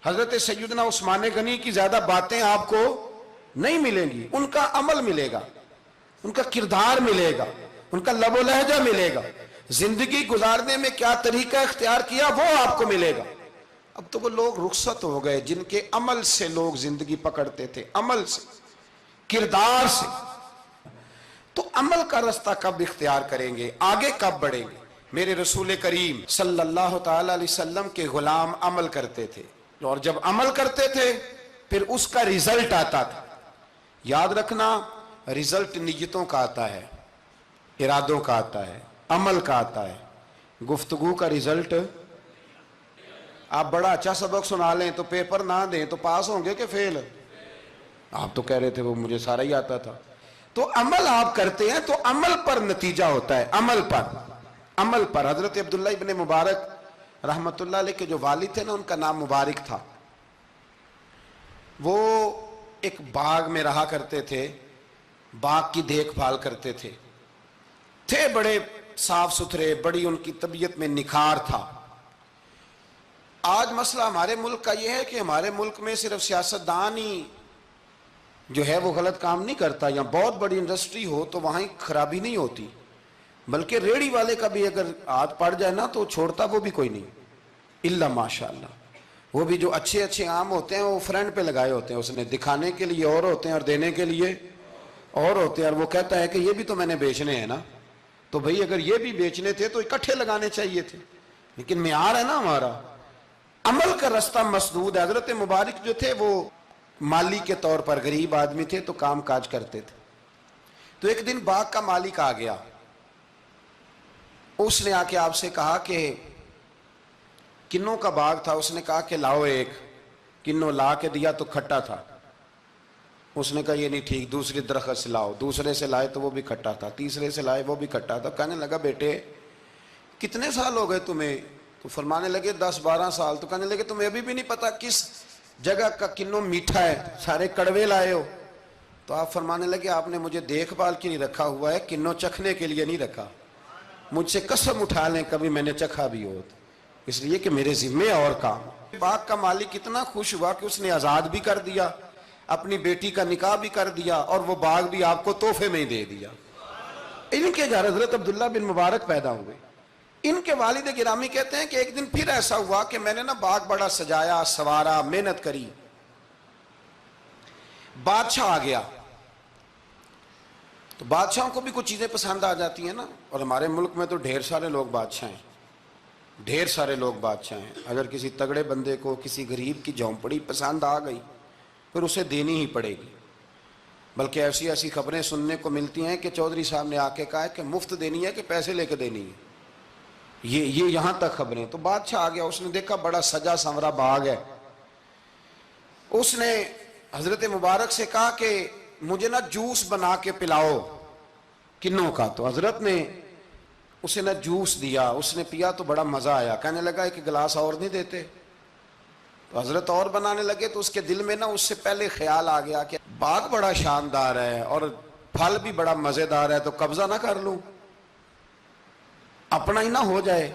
حضرت سیدنا عثمان غنی کی زیادہ باتیں آپ کو نہیں ملیں گی. ان کا عمل ملے گا، ان کا کردار ملے گا، ان کا لب و لہجہ ملے گا، زندگی گزارنے میں کیا طریقہ اختیار کیا وہ آپ کو ملے گا. اب تو وہ لوگ رخصت ہو گئے جن کے عمل سے لوگ زندگی پکڑتے تھے، عمل سے، کردار سے. تو عمل کا رستہ کب اختیار کریں گے؟ آگے کب بڑھیں گے؟ میرے رسول کریم صلی اللہ تعالی علیہ وسلم کے غلام عمل کرتے تھے، اور جب عمل کرتے تھے پھر اس کا ریزلٹ آتا تھا. یاد رکھنا ریزلٹ نیتوں کا آتا ہے، ارادوں کا آتا ہے، عمل کا آتا ہے. گفتگو کا ریزلٹ، آپ بڑا اچھا سبق سنا لیں تو پیپر نہ دیں تو پاس ہوں گے کہ فیل؟ آپ تو کہہ رہے تھے وہ مجھے سارا ہی آتا تھا. تو عمل آپ کرتے ہیں تو عمل پر نتیجہ ہوتا ہے، عمل پر، عمل پر. حضرت عبداللہ ابن مبارک رحمت اللہ علیہ کے جو والد تھے نا ان کا نام مبارک تھا. وہ ایک باغ میں رہا کرتے تھے، باغ کی دیکھ بھال کرتے تھے بڑے صاف ستھرے، بڑی ان کی طبیعت میں نکھار تھا. آج مسئلہ ہمارے ملک کا یہ ہے کہ ہمارے ملک میں صرف سیاستدان ہی جو ہے وہ غلط کام نہیں کرتا. یا بہت بڑی انڈسٹری ہو تو وہاں خرابی نہیں ہوتی، بلکہ ریڑھی والے کا بھی اگر ہاتھ پڑ جائے نا تو چھوڑتا وہ بھی کوئی نہیں، الا ماشاء اللہ۔ وہ بھی جو اچھے اچھے آم ہوتے ہیں وہ فرنٹ پہ لگائے ہوتے ہیں، اس نے دکھانے کے لیے اور ہوتے ہیں اور دینے کے لیے اور ہوتے ہیں، اور وہ کہتا ہے کہ یہ بھی تو میں نے بیچنے ہیں نا، تو بھئی اگر یہ بھی بیچنے تھے تو اکٹھے لگانے چاہیے تھے، لیکن معیار ہے نا ہمارا، عمل کا رستہ مسدود ہے۔ حضرت مبارک جو تھے وہ مالی کے طور پر غریب آدمی تھے تو کام کاج کرتے تھے۔ تو ایک دن باغ کا مالک آ گیا، اس نے آ کے آپ سے کہا کہ کنوں کا باغ تھا، اس نے کہا کہ لاؤ ایک، کنوں لا کے دیا تو کھٹا تھا، اس نے کہا یہ نہیں ٹھیک، دوسری درخت سے لاؤ، دوسرے سے لائے تو وہ بھی کھٹا تھا، تیسرے سے لائے وہ بھی کھٹا تھا۔ کہنے لگا بیٹے کتنے سال ہو گئے تمہیں؟ تو فرمانے لگے 10-12 سال۔ تو کہنے لگے تمہیں ابھی بھی نہیں پتا کس جگہ کا کنوں میٹھا ہے، سارے کڑوے لائے ہو؟ تو آپ فرمانے لگے آپ نے مجھے دیکھ بھال کے نہیں رکھا ہوا ہے، کنوں چکھنے کے لیے نہیں رکھا، مجھ سے قسم اٹھا لیں کبھی میں نے چکھا بھی ہو، اس لیے کہ میرے ذمے اور کام۔ باغ کا مالک اتنا خوش ہوا کہ اس نے آزاد بھی کر دیا، اپنی بیٹی کا نکاح بھی کر دیا، اور وہ باغ بھی آپ کو تحفے میں ہی دے دیا۔ ان کے گھر حضرت عبداللہ بن مبارک پیدا ہوئے۔ ان کے والد گرامی کہتے ہیں کہ ایک دن پھر ایسا ہوا کہ میں نے نا باغ بڑا سجایا، سوارا، محنت کری، بادشاہ آ گیا۔ تو بادشاہوں کو بھی کچھ چیزیں پسند آ جاتی ہیں نا، اور ہمارے ملک میں تو ڈھیر سارے لوگ بادشاہ ہیں، ڈھیر سارے لوگ بادشاہ ہیں۔ اگر کسی تگڑے بندے کو کسی غریب کی جھونپڑی پسند آ گئی پھر اسے دینی ہی پڑے گی، بلکہ ایسی ایسی خبریں سننے کو ملتی ہیں کہ چودھری صاحب نے آ کے کہا ہے کہ مفت دینی ہے کہ پیسے لے کے دینی ہے، یہ یہاں تک خبریں۔ تو بادشاہ آ گیا، اس نے دیکھا بڑا سجا سنورا باغ ہے، اس نے حضرت مبارک سے کہا کہ مجھے نا جوس بنا کے پلاؤ کنوں کا۔ تو حضرت نے اسے نا جوس دیا، اس نے پیا تو بڑا مزہ آیا، کہنے لگا ایک گلاس اور نہیں دیتے؟ تو حضرت اور بنانے لگے تو اس کے دل میں نا اس سے پہلے خیال آ گیا کہ باغ بڑا شاندار ہے اور پھل بھی بڑا مزیدار ہے، تو قبضہ نہ کر لوں، اپنا ہی نہ ہو جائے،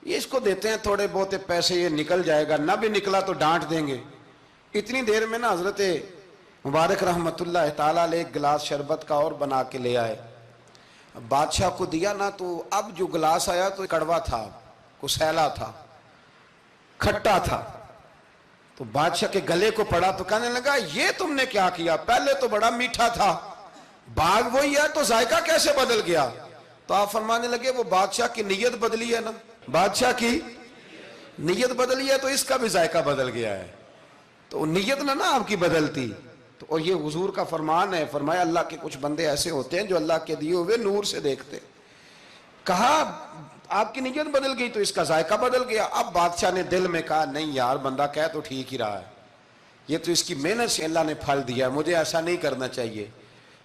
یہ اس کو دیتے ہیں تھوڑے بہت پیسے، یہ نکل جائے گا، نہ بھی نکلا تو ڈانٹ دیں گے۔ اتنی دیر میں نا حضرت مبارک رحمت اللہ تعالیٰ علیہ ایک گلاس شربت کا اور بنا کے لے آئے، بادشاہ کو دیا نا، تو اب جو گلاس آیا تو کڑوا تھا، کسیلا تھا، کھٹا تھا۔ تو بادشاہ کے گلے کو پڑا تو کہنے لگا یہ تم نے کیا کیا؟ پہلے تو بڑا میٹھا تھا، باغ وہی ہے تو ذائقہ کیسے بدل گیا؟ تو آپ فرمانے لگے وہ بادشاہ کی نیت بدلی ہے نا، بادشاہ کی نیت بدلی ہے تو اس کا بھی ذائقہ بدل گیا ہے، تو نیت نہ آپ کی بدلتی۔ تو اور یہ حضور کا فرمان ہے، فرمایا اللہ کے کچھ بندے ایسے ہوتے ہیں جو اللہ کے دیے ہوئے نور سے دیکھتے۔ کہا آپ کی نیت بدل گئی تو اس کا ذائقہ بدل گیا۔ اب بادشاہ نے دل میں کہا نہیں یار بندہ کہہ تو ٹھیک ہی رہا ہے، یہ تو اس کی محنت سے اللہ نے پھل دیا، مجھے ایسا نہیں کرنا چاہیے۔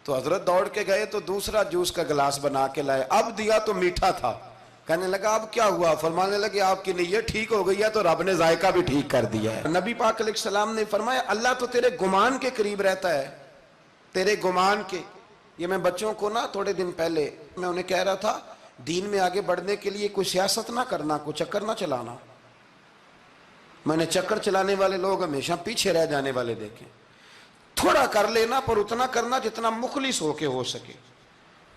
تو حضرت دوڑ کے گئے تو دوسرا جوس کا گلاس بنا کے لائے، اب دیا تو میٹھا تھا، کہنے لگا اب کیا ہوا؟ فرمانے لگے آپ کی نیت ٹھیک ہو گئی ہے تو رب نے ذائقہ بھی ٹھیک کر دیا ہے۔ نبی پاک علیہ السلام نے فرمایا اللہ تو تیرے گمان کے قریب رہتا ہے، تیرے گمان کے۔ یہ میں بچوں کو نا تھوڑے دن پہلے میں انہیں کہہ رہا تھا دین میں آگے بڑھنے کے لیے کوئی سیاست نہ کرنا، کوئی چکر نہ چلانا۔ میں نے چکر چلانے والے لوگ ہمیشہ پیچھے رہ جانے والے دیکھے، تھوڑا کر لینا پر اتنا کرنا جتنا مخلص ہو کے ہو سکے۔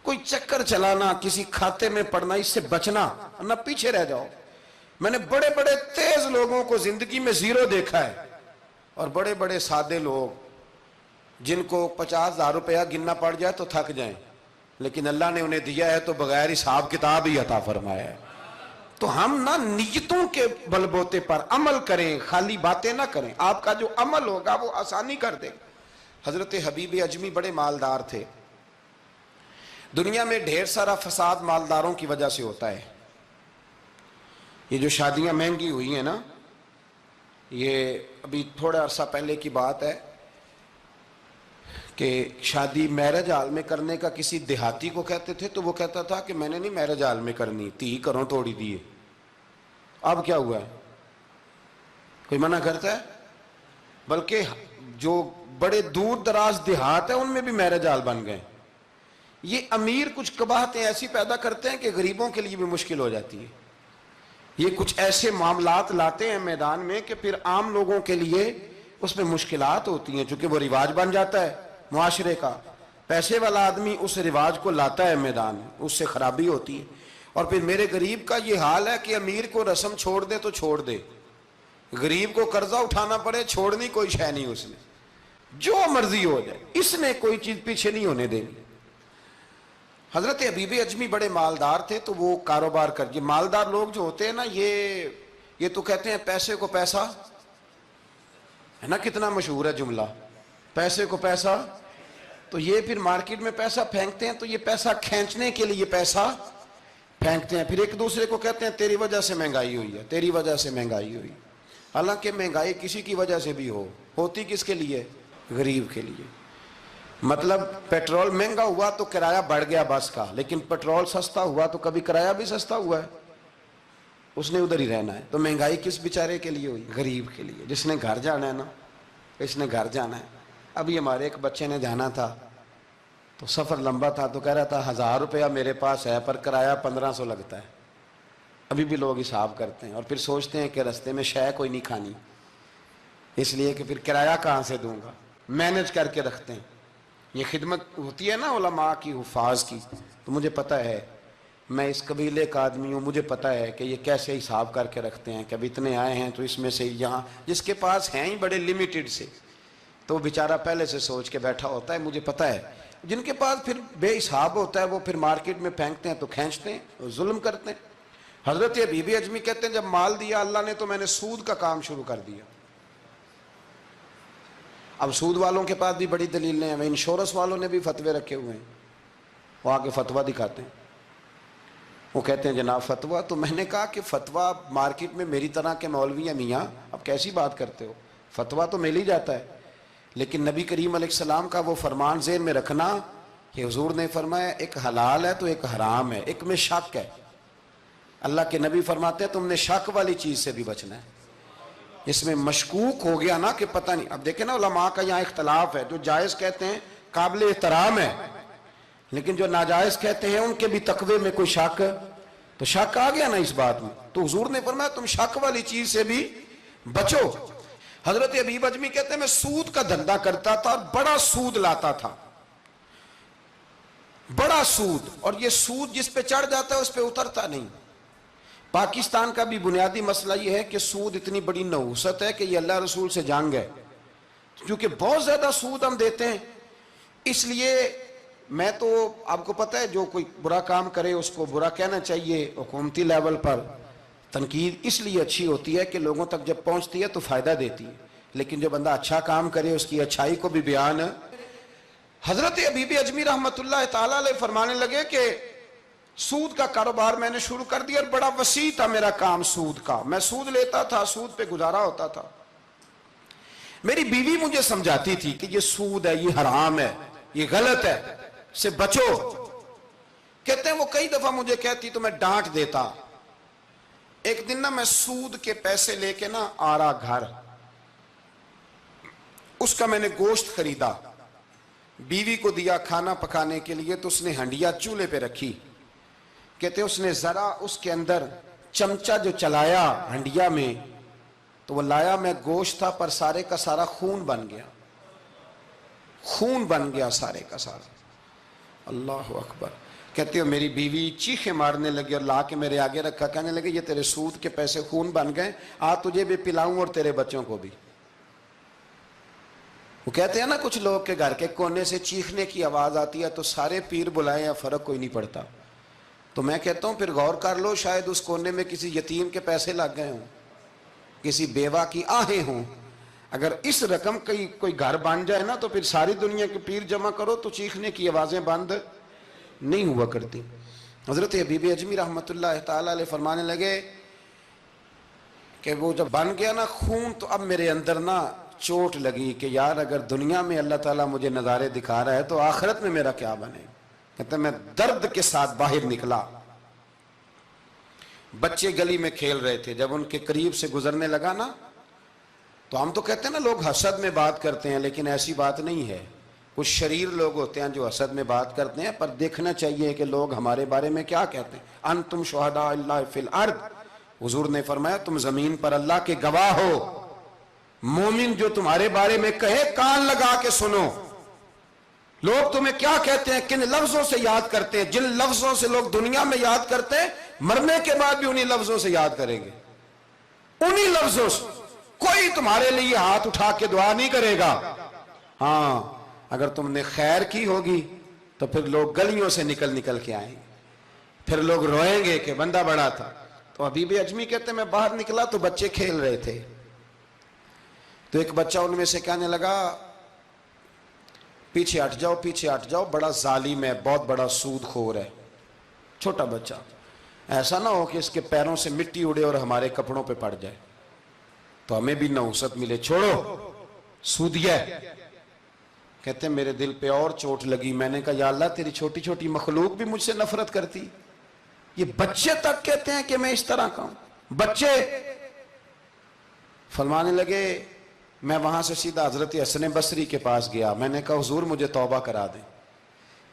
کوئی چکر چلانا، کسی کھاتے میں پڑنا، اس سے بچنا، نہ پیچھے رہ جاؤ۔ میں نے بڑے بڑے تیز لوگوں کو زندگی میں زیرو دیکھا ہے، اور بڑے بڑے سادے لوگ جن کو 50,000 روپیہ گننا پڑ جائے تو تھک جائیں، لیکن اللہ نے انہیں دیا ہے تو بغیر حساب کتاب ہی عطا فرمایا ہے۔ تو ہم نہ نیتوں کے بل بوتے پر عمل کریں، خالی باتیں نہ کریں، آپ کا جو عمل ہوگا وہ آسانی کر دے۔ حضرت حبیب اجمی بڑے مالدار تھے، دنیا میں ڈھیر سارا فساد مالداروں کی وجہ سے ہوتا ہے۔ یہ جو شادیاں مہنگی ہوئی ہیں نا، یہ ابھی تھوڑا عرصہ پہلے کی بات ہے کہ شادی میرج ہال میں کرنے کا کسی دیہاتی کو کہتے تھے تو وہ کہتا تھا کہ میں نے نہیں میرج ہال میں کرنی، تی کروں توڑی دیے۔ اب کیا ہوا ہے؟ کوئی منع کرتا ہے؟ بلکہ جو بڑے دور دراز دیہات ہیں ان میں بھی میرج ہال بن گئے۔ یہ امیر کچھ قباحتیں ایسی پیدا کرتے ہیں کہ غریبوں کے لیے بھی مشکل ہو جاتی ہے۔ یہ کچھ ایسے معاملات لاتے ہیں میدان میں کہ پھر عام لوگوں کے لیے اس میں مشکلات ہوتی ہیں، چونکہ وہ رواج بن جاتا ہے معاشرے کا۔ پیسے والا آدمی اس رواج کو لاتا ہے میدان میں، اس سے خرابی ہوتی ہے۔ اور پھر میرے غریب کا یہ حال ہے کہ امیر کو رسم چھوڑ دے تو چھوڑ دے، غریب کو قرضہ اٹھانا پڑے، چھوڑنی کوئی شے نہیں اس نے، جو مرضی ہو جائے، اس نے کوئی چیز پیچھے نہیں ہونے دینی۔ حضرت حبیب اجمی بڑے مالدار تھے، تو وہ کاروبار کر یہ مالدار لوگ جو ہوتے ہیں نا، یہ تو کہتے ہیں پیسے کو پیسہ ہے نا، کتنا مشہور ہے جملہ، پیسے کو پیسہ۔ تو یہ پھر مارکیٹ میں پیسہ پھینکتے ہیں، تو یہ پیسہ کھینچنے کے لیے پیسہ پھینکتے ہیں، پھر ایک دوسرے کو کہتے ہیں تیری وجہ سے مہنگائی ہوئی ہے، تیری وجہ سے مہنگائی ہوئی۔ حالانکہ مہنگائی کسی کی وجہ سے بھی ہوتی کس کے لیے؟ غریب کے لیے۔ مطلب پیٹرول مہنگا ہوا تو کرایہ بڑھ گیا بس کا، لیکن پیٹرول سستا ہوا تو کبھی کرایہ بھی سستا ہوا ہے، اس نے ادھر ہی رہنا ہے۔ تو مہنگائی کس بیچارے کے لیے ہوئی؟ غریب کے لیے، جس نے گھر جانا ہے نا، اس نے گھر جانا ہے۔ ابھی ہمارے ایک بچے نے جانا تھا، تو سفر لمبا تھا، تو کہہ رہا تھا 1000 روپیہ میرے پاس ہے پر کرایہ 1500 لگتا ہے۔ ابھی بھی لوگ حساب کرتے ہیں اور پھر سوچتے ہیں کہ رستے میں شے کوئی نہیں کھانی، اس لیے کہ پھر کرایہ کہاں سے دوں گا، مینج کر کے رکھتے ہیں۔ یہ خدمت ہوتی ہے نا علماء کی، حفاظ کی، تو مجھے پتہ ہے، میں اس قبیلے کا آدمی ہوں، مجھے پتہ ہے کہ یہ کیسے حساب کر کے رکھتے ہیں کہ اب اتنے آئے ہیں تو اس میں سے یہاں، جس کے پاس ہیں ہی بڑے لمیٹڈ سے، تو بیچارہ پہلے سے سوچ کے بیٹھا ہوتا ہے، مجھے پتہ ہے۔ جن کے پاس پھر بے حساب ہوتا ہے، وہ پھر مارکیٹ میں پھینکتے ہیں تو کھینچتے ہیں، ظلم کرتے ہیں۔ حضرت حبیب اجمی کہتے ہیں جب مال دیا اللہ نے تو میں نے سود کا کام شروع کر دیا۔ اب سود والوں کے پاس بھی بڑی دلیلیں ہیں، انشورنس والوں نے بھی فتوے رکھے ہوئے ہیں، وہ آگے فتویٰ دکھاتے ہیں، وہ کہتے ہیں جناب فتویٰ۔ تو میں نے کہا کہ فتویٰ مارکیٹ میں میری طرح کے مولوی ہیں میاں، اب کیسی بات کرتے ہو، فتویٰ تو مل ہی جاتا ہے، لیکن نبی کریم علیہ السلام کا وہ فرمان ذہن میں رکھنا کہ حضور نے فرمایا ایک حلال ہے تو ایک حرام ہے، ایک میں شک ہے۔ اللہ کے نبی فرماتے ہیں تم نے شک والی چیز سے بھی بچنا ہے، اس میں مشکوک ہو گیا نا کہ پتہ نہیں۔ اب دیکھیں نا علماء کا یہاں اختلاف ہے، جو جائز کہتے ہیں قابل احترام ہے، لیکن جو ناجائز کہتے ہیں ان کے بھی تقوی میں کوئی شک، تو شک آ گیا نا اس بات میں، تو حضور نے فرمایا تم شک والی چیز سے بھی بچو۔ حضرت حبیب اجمی کہتے ہیں میں سود کا دھندا کرتا تھا، بڑا سود لاتا تھا، بڑا سود، اور یہ سود جس پہ چڑھ جاتا ہے اس پہ اترتا نہیں۔ پاکستان کا بھی بنیادی مسئلہ یہ ہے کہ سود اتنی بڑی نحوست ہے کہ یہ اللہ رسول سے جنگ ہے، کیونکہ بہت زیادہ سود ہم دیتے ہیں۔ اس لیے میں تو آپ کو پتہ ہے جو کوئی برا کام کرے اس کو برا کہنا چاہیے، حکومتی لیول پر تنقید اس لیے اچھی ہوتی ہے کہ لوگوں تک جب پہنچتی ہے تو فائدہ دیتی ہے، لیکن جو بندہ اچھا کام کرے اس کی اچھائی کو بھی بیان ہے۔ حضرت حبیب اجمی رحمۃ اللہ تعالیٰ علیہ فرمانے لگے کہ سود کا کاروبار میں نے شروع کر دیا، اور بڑا وسیع تھا میرا کام سود کا، میں سود لیتا تھا، سود پہ گزارا ہوتا تھا۔ میری بیوی مجھے سمجھاتی تھی کہ یہ سود ہے، یہ حرام ہے، یہ غلط ہے، سے بچو۔ کہتے ہیں وہ کئی دفعہ مجھے کہتی تو میں ڈانٹ دیتا۔ ایک دن نا میں سود کے پیسے لے کے نا آ رہا گھر، اس کا میں نے گوشت خریدا، بیوی کو دیا کھانا پکانے کے لیے، تو اس نے ہنڈیا چولہے پہ رکھی۔ کہتے اس نے ذرا اس کے اندر چمچہ جو چلایا ہنڈیا میں، تو وہ لایا میں گوشت تھا پر سارے کا سارا خون بن گیا، خون بن گیا سارے کا سارا۔ اللہ اکبر۔ کہتے ہو میری بیوی چیخیں مارنے لگی اور لا کے میرے آگے رکھا، کہنے لگے یہ تیرے سود کے پیسے خون بن گئے، آ تجھے بھی پلاؤں اور تیرے بچوں کو بھی۔ وہ کہتے ہیں نا کچھ لوگ کے گھر کے کونے سے چیخنے کی آواز آتی ہے تو سارے پیر بلائیں یا فرق کوئی نہیں پڑتا۔ تو میں کہتا ہوں پھر غور کر لو، شاید اس کونے میں کسی یتیم کے پیسے لگ گئے ہوں، کسی بیوہ کی آہیں ہوں۔ اگر اس رقم کی کوئی گھر بن جائے نا تو پھر ساری دنیا کے پیر جمع کرو تو چیخنے کی آوازیں بند نہیں ہوا کرتی۔ حضرت حبیب اجمی رحمۃ اللہ تعالیٰ علیہ فرمانے لگے کہ وہ جب بن گیا نا خون، تو اب میرے اندر نا چوٹ لگی کہ یار اگر دنیا میں اللہ تعالیٰ مجھے نظارے دکھا رہا ہے تو آخرت میں میرا کیا بنے۔ کہتے میں درد کے ساتھ باہر نکلا۔ بچے گلی میں کھیل رہے تھے، جب ان کے قریب سے گزرنے لگا نا، تو ہم تو کہتے ہیں نا لوگ حسد میں بات کرتے ہیں، لیکن ایسی بات نہیں ہے۔ کچھ شریر لوگ ہوتے ہیں جو حسد میں بات کرتے ہیں، پر دیکھنا چاہیے کہ لوگ ہمارے بارے میں کیا کہتے ہیں۔ انتم شہداء اللہ فی الارض، حضور نے فرمایا تم زمین پر اللہ کے گواہ ہو۔ مومن جو تمہارے بارے میں کہے کان لگا کے سنو، لوگ تمہیں کیا کہتے ہیں، کن لفظوں سے یاد کرتے ہیں؟ جن لفظوں سے لوگ دنیا میں یاد کرتے ہیں، مرنے کے بعد بھی انہی لفظوں سے یاد کریں گے، انہی لفظوں سے۔ کوئی تمہارے لیے ہاتھ اٹھا کے دعا نہیں کرے گا۔ ہاں اگر تم نے خیر کی ہوگی تو پھر لوگ گلیوں سے نکل نکل کے آئیں گے، پھر لوگ روئیں گے کہ بندہ بڑا تھا۔ تو حبیب اجمی کہتے ہیں میں باہر نکلا تو بچے کھیل رہے تھے، تو ایک بچہ ان میں سے کہنے لگا پیچھے ہٹ جاؤ، پیچھے ہٹ جاؤ، بڑا ظالم ہے، بہت بڑا سود خور ہے۔ چھوٹا بچہ، ایسا نہ ہو کہ اس کے پیروں سے مٹی اڑے اور ہمارے کپڑوں پہ پڑ جائے تو ہمیں بھی نحوست ملے، چھوڑو سودیا ہے۔ کہتے ہیں میرے دل پہ اور چوٹ لگی، میں نے کہا یا اللہ تیری چھوٹی چھوٹی مخلوق بھی مجھ سے نفرت کرتی، یہ بچے تک کہتے ہیں کہ میں اس طرح کا ہوں۔ بچے فرمانے لگے، میں وہاں سے سیدھا حضرت حسن بصری کے پاس گیا، میں نے کہا حضور مجھے توبہ کرا دیں۔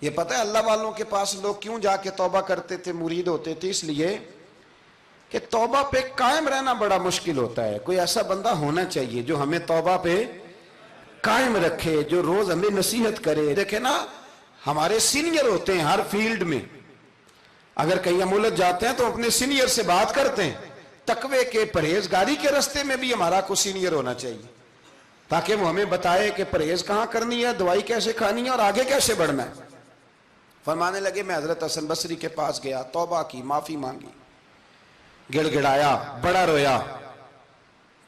یہ پتہ ہے اللہ والوں کے پاس لوگ کیوں جا کے توبہ کرتے تھے، مرید ہوتے تھے؟ اس لیے کہ توبہ پہ قائم رہنا بڑا مشکل ہوتا ہے، کوئی ایسا بندہ ہونا چاہیے جو ہمیں توبہ پہ قائم رکھے، جو روز ہمیں نصیحت کرے۔ دیکھیں نا، ہمارے سینئر ہوتے ہیں ہر فیلڈ میں، اگر کہیں ہم الجھ جاتے ہیں تو اپنے سینئر سے بات کرتے ہیں۔ تقوی کے پرہیزگاری کے راستے میں بھی ہمارا کوئی سینئر ہونا چاہیے تاکہ وہ ہمیں بتائے کہ پرہیز کہاں کرنی ہے، دوائی کیسے کھانی ہے اور آگے کیسے بڑھنا ہے۔ فرمانے لگے میں حضرت حسن بصری کے پاس گیا، توبہ کی، معافی مانگی، گڑ گڑایا، بڑا رویا،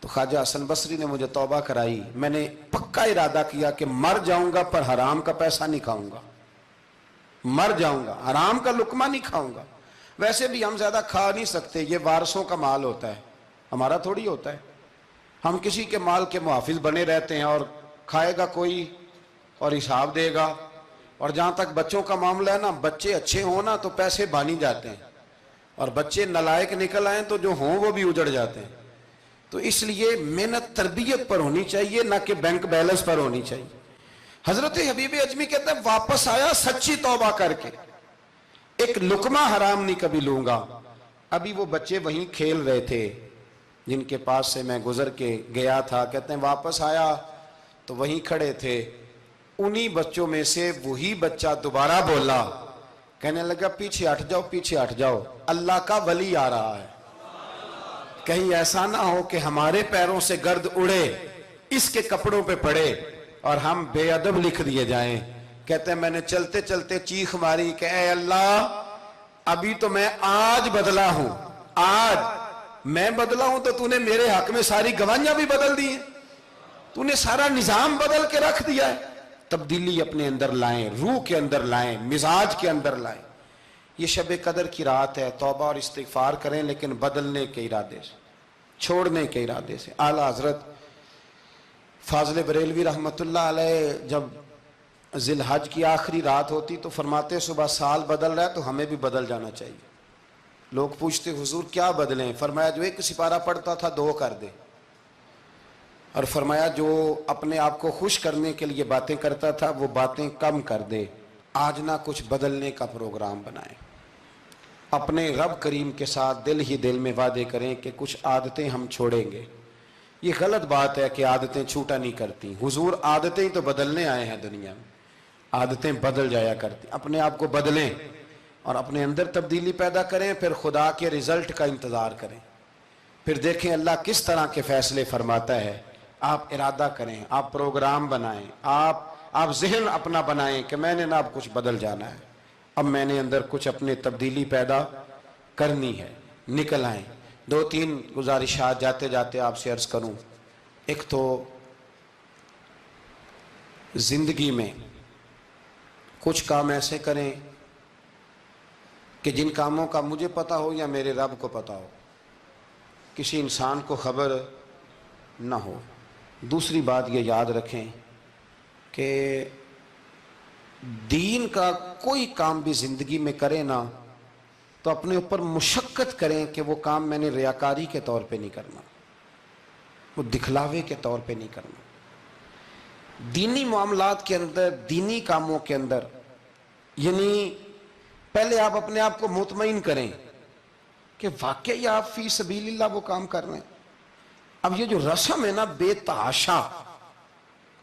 تو خواجہ حسن بصری نے مجھے توبہ کرائی۔ میں نے پکا ارادہ کیا کہ مر جاؤں گا پر حرام کا پیسہ نہیں کھاؤں گا، مر جاؤں گا حرام کا لقمہ نہیں کھاؤں گا۔ ویسے بھی ہم زیادہ کھا نہیں سکتے، یہ وارثوں کا مال ہوتا ہے، ہمارا تھوڑی ہوتا ہے۔ ہم کسی کے مال کے محافظ بنے رہتے ہیں، اور کھائے گا کوئی اور حساب دے گا۔ اور جہاں تک بچوں کا معاملہ ہے نا، بچے اچھے ہوں نا تو پیسے بانی جاتے ہیں، اور بچے نالائق نکل آئیں تو جو ہوں وہ بھی اجڑ جاتے ہیں۔ تو اس لیے محنت تربیت پر ہونی چاہیے، نہ کہ بینک بیلنس پر ہونی چاہیے۔ حضرت حبیب اجمی کہتے ہیں واپس آیا سچی توبہ کر کے، ایک لقمہ حرام نہیں کبھی لوں گا۔ ابھی وہ بچے وہیں کھیل رہے تھے جن کے پاس سے میں گزر کے گیا تھا، کہتے ہیں واپس آیا تو وہیں کھڑے تھے، انہی بچوں میں سے وہی بچہ دوبارہ بولا، کہنے لگا پیچھے ہٹ جاؤ، پیچھے ہٹ جاؤ، اللہ کا ولی آ رہا ہے، کہیں ایسا نہ ہو کہ ہمارے پیروں سے گرد اڑے، اس کے کپڑوں پہ پڑے اور ہم بے ادب لکھ دیے جائیں۔ کہتے ہیں میں نے چلتے چلتے چیخ ماری کہ اے اللہ، ابھی تو میں آج بدلا ہوں، آج میں بدلا ہوں تو نے میرے حق میں ساری گواہیاں بھی بدل دی ہیں، نے سارا نظام بدل کے رکھ دیا ہے۔ تبدیلی اپنے اندر لائیں، روح کے اندر لائیں، مزاج کے اندر لائیں۔ یہ شب قدر کی رات ہے، توبہ اور استغفار کریں، لیکن بدلنے کے ارادے سے، چھوڑنے کے ارادے سے۔ اعلیٰ حضرت فاضل بریلوی رحمت اللہ علیہ جب ذی الحج کی آخری رات ہوتی تو فرماتے صبح سال بدل رہا ہے تو ہمیں بھی بدل جانا چاہیے۔ لوگ پوچھتے حضور کیا بدلیں؟ فرمایا جو ایک سپارہ پڑھتا تھا 2 کر دے، اور فرمایا جو اپنے آپ کو خوش کرنے کے لیے باتیں کرتا تھا وہ باتیں کم کر دے۔ آج نہ کچھ بدلنے کا پروگرام بنائیں، اپنے رب کریم کے ساتھ دل ہی دل میں وعدے کریں کہ کچھ عادتیں ہم چھوڑیں گے۔ یہ غلط بات ہے کہ عادتیں چھوٹا نہیں کرتی، حضور عادتیں تو بدلنے آئے ہیں دنیا میں، عادتیں بدل جایا کرتی۔ اپنے آپ کو بدلیں اور اپنے اندر تبدیلی پیدا کریں، پھر خدا کے رزلٹ کا انتظار کریں، پھر دیکھیں اللہ کس طرح کے فیصلے فرماتا ہے۔ آپ ارادہ کریں، آپ پروگرام بنائیں، آپ ذہن اپنا بنائیں کہ میں نے نا اب کچھ بدل جانا ہے، اب میں نے اندر کچھ اپنے تبدیلی پیدا کرنی ہے، نکل آئیں۔ 2-3 گزارشات جاتے جاتے آپ سے عرض کروں۔ ایک تو زندگی میں کچھ کام ایسے کریں کہ جن کاموں کا مجھے پتا ہو یا میرے رب کو پتا ہو، کسی انسان کو خبر نہ ہو۔ دوسری بات یہ یاد رکھیں کہ دین کا کوئی کام بھی زندگی میں کرے نا تو اپنے اوپر مشقت کریں کہ وہ کام میں نے ریاکاری کے طور پہ نہیں کرنا، وہ دکھلاوے کے طور پہ نہیں کرنا۔ دینی معاملات کے اندر، دینی کاموں کے اندر، یعنی پہلے آپ اپنے آپ کو مطمئن کریں کہ واقعی آپ فی سبیل اللہ وہ کام کر رہے ہیں۔ اب یہ جو رسم ہے نا بے تحاشا،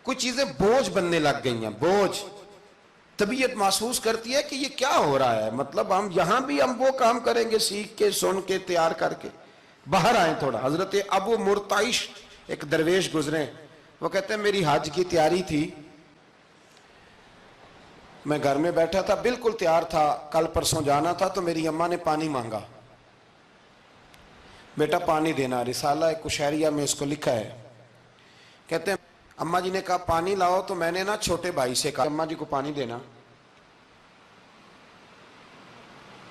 کچھ چیزیں بوجھ بننے لگ گئی ہیں، بوجھ۔ طبیعت محسوس کرتی ہے کہ یہ کیا ہو رہا ہے، مطلب ہم یہاں بھی ہم وہ کام کریں گے سیکھ کے سن کے تیار کر کے، باہر آئیں تھوڑا۔ حضرت ابو مرتعش ایک درویش گزرے، وہ کہتے ہیں میری حج کی تیاری تھی، میں گھر میں بیٹھا تھا بالکل تیار تھا، کل پرسوں جانا تھا، تو میری اماں نے پانی مانگا، بیٹا پانی دینا۔ رسالہ کشیریہ میں اس کو لکھا ہے، کہتے ہیں اماں جی نے کہا پانی لاؤ، تو میں نے نا چھوٹے بھائی سے کہا اماں جی کو پانی دینا،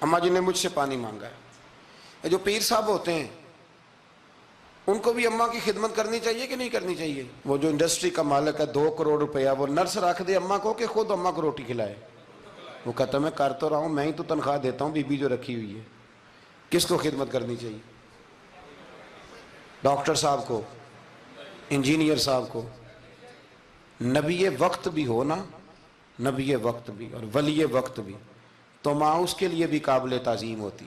اماں جی نے مجھ سے پانی مانگا ہے۔ یہ جو پیر صاحب ہوتے ہیں ان کو بھی اماں کی خدمت کرنی چاہیے کہ نہیں کرنی چاہیے؟ وہ جو انڈسٹری کا مالک ہے 2 کروڑ روپیہ وہ نرس رکھ دے اماں کو کہ خود اماں کو روٹی کھلائے؟ وہ کہتا میں کر تو رہا ہوں، میں ہی تو تنخواہ دیتا ہوں، بی بی جو رکھی ہوئی ہے۔ کس کو خدمت کرنی چاہیے؟ ڈاکٹر صاحب کو، انجینئر صاحب کو۔ نبی وقت بھی ہو نا، نبی وقت بھی اور ولی وقت بھی، تو ماں اس کے لیے بھی قابل تعظیم ہوتی۔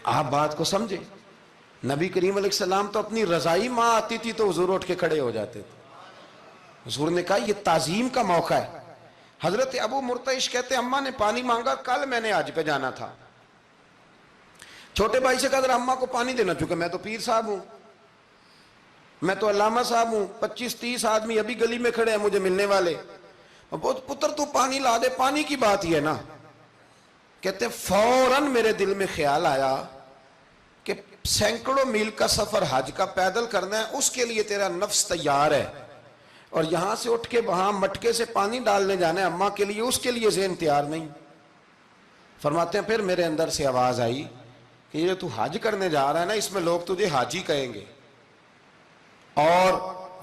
آپ بات کو سمجھے؟ نبی کریم علیہ السلام تو اپنی رضائی ماں آتی تھی تو حضور اٹھ کے کھڑے ہو جاتے تھے۔ حضور نے کہا یہ تعظیم کا موقع ہے۔ حضرت ابو مرتعش کہتے ہیں اماں نے پانی مانگا، کل میں نے حج پہ جانا تھا، چھوٹے بھائی سے کہا ذرا اماں کو پانی دینا، چونکہ میں تو پیر صاحب ہوں، میں تو علامہ صاحب ہوں، 25-30 آدمی ابھی گلی میں کھڑے ہیں مجھے ملنے والے، پتر تو پانی لا دے، پانی کی بات ہی ہے نا۔ کہتے ہیں فوراً میرے دل میں خیال آیا کہ سینکڑوں میل کا سفر حج کا پیدل کرنا ہے، اس کے لیے تیرا نفس تیار ہے، اور یہاں سے اٹھ کے وہاں مٹکے سے پانی ڈالنے جانا ہے اماں کے لیے، اس کے لیے ذہن تیار نہیں۔ فرماتے ہیں پھر میرے اندر سے آواز آئی کہ یہ تو حج کرنے جا رہا ہے نا، اس میں لوگ تجھے حاجی کہیں گے، اور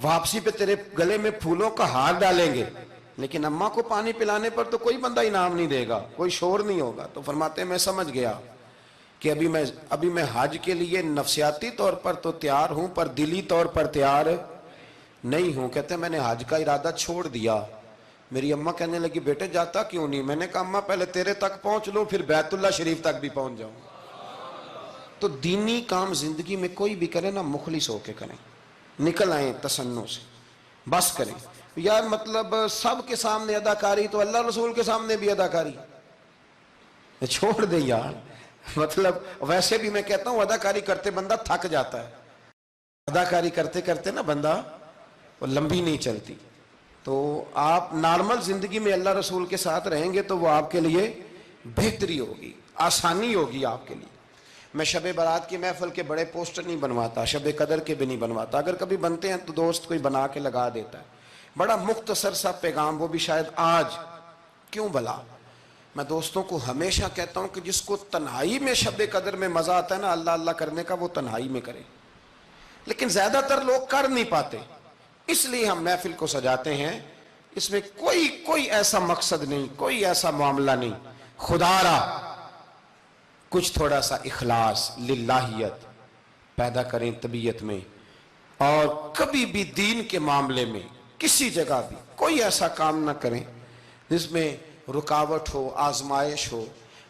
واپسی پہ تیرے گلے میں پھولوں کا ہار ڈالیں گے، لیکن اماں کو پانی پلانے پر تو کوئی بندہ انعام نہیں دے گا، کوئی شور نہیں ہوگا۔ تو فرماتے ہیں میں سمجھ گیا کہ ابھی میں حج کے لیے نفسیاتی طور پر تو تیار ہوں پر دلی طور پر تیار نہیں ہوں۔ کہتے ہیں میں نے حج کا ارادہ چھوڑ دیا۔ میری اماں کہنے لگی بیٹے جاتا کیوں نہیں؟ میں نے کہا اماں پہلے تیرے تک پہنچ لوں پھر بیت اللہ شریف تک بھی پہنچ جاؤں۔ تو دینی کام زندگی میں کوئی بھی کرے نا مخلص ہو کے کریں، نکل آئیں تسنوں سے، بس کریں۔ یار مطلب سب کے سامنے اداکاری تو اللہ رسول کے سامنے بھی اداکاری چھوڑ دے یار۔ مطلب ویسے بھی میں کہتا ہوں اداکاری کرتے بندہ تھک جاتا ہے، اداکاری کرتے کرتے نا بندہ وہ لمبی نہیں چلتی۔ تو آپ نارمل زندگی میں اللہ رسول کے ساتھ رہیں گے تو وہ آپ کے لیے بہتری ہوگی، آسانی ہوگی آپ کے لیے۔ میں شب برات کی محفل کے بڑے پوسٹر نہیں بنواتا، شب قدر کے بھی نہیں بنواتا، اگر کبھی بنتے ہیں تو دوست کوئی بنا کے لگا دیتا ہے، بڑا مختصر سا پیغام، وہ بھی شاید آج کیوں بلا۔ میں دوستوں کو ہمیشہ کہتا ہوں کہ جس کو تنہائی میں شب قدر میں مزہ آتا ہے نا اللہ اللہ کرنے کا، وہ تنہائی میں کرے، لیکن زیادہ تر لوگ کر نہیں پاتے، اس لیے ہم محفل کو سجاتے ہیں۔ اس میں کوئی ایسا مقصد نہیں، کوئی ایسا معاملہ نہیں، خدا را کچھ تھوڑا سا اخلاص للہیت پیدا کریں طبیعت میں، اور کبھی بھی دین کے معاملے میں کسی جگہ بھی کوئی ایسا کام نہ کریں جس میں رکاوٹ ہو، آزمائش ہو۔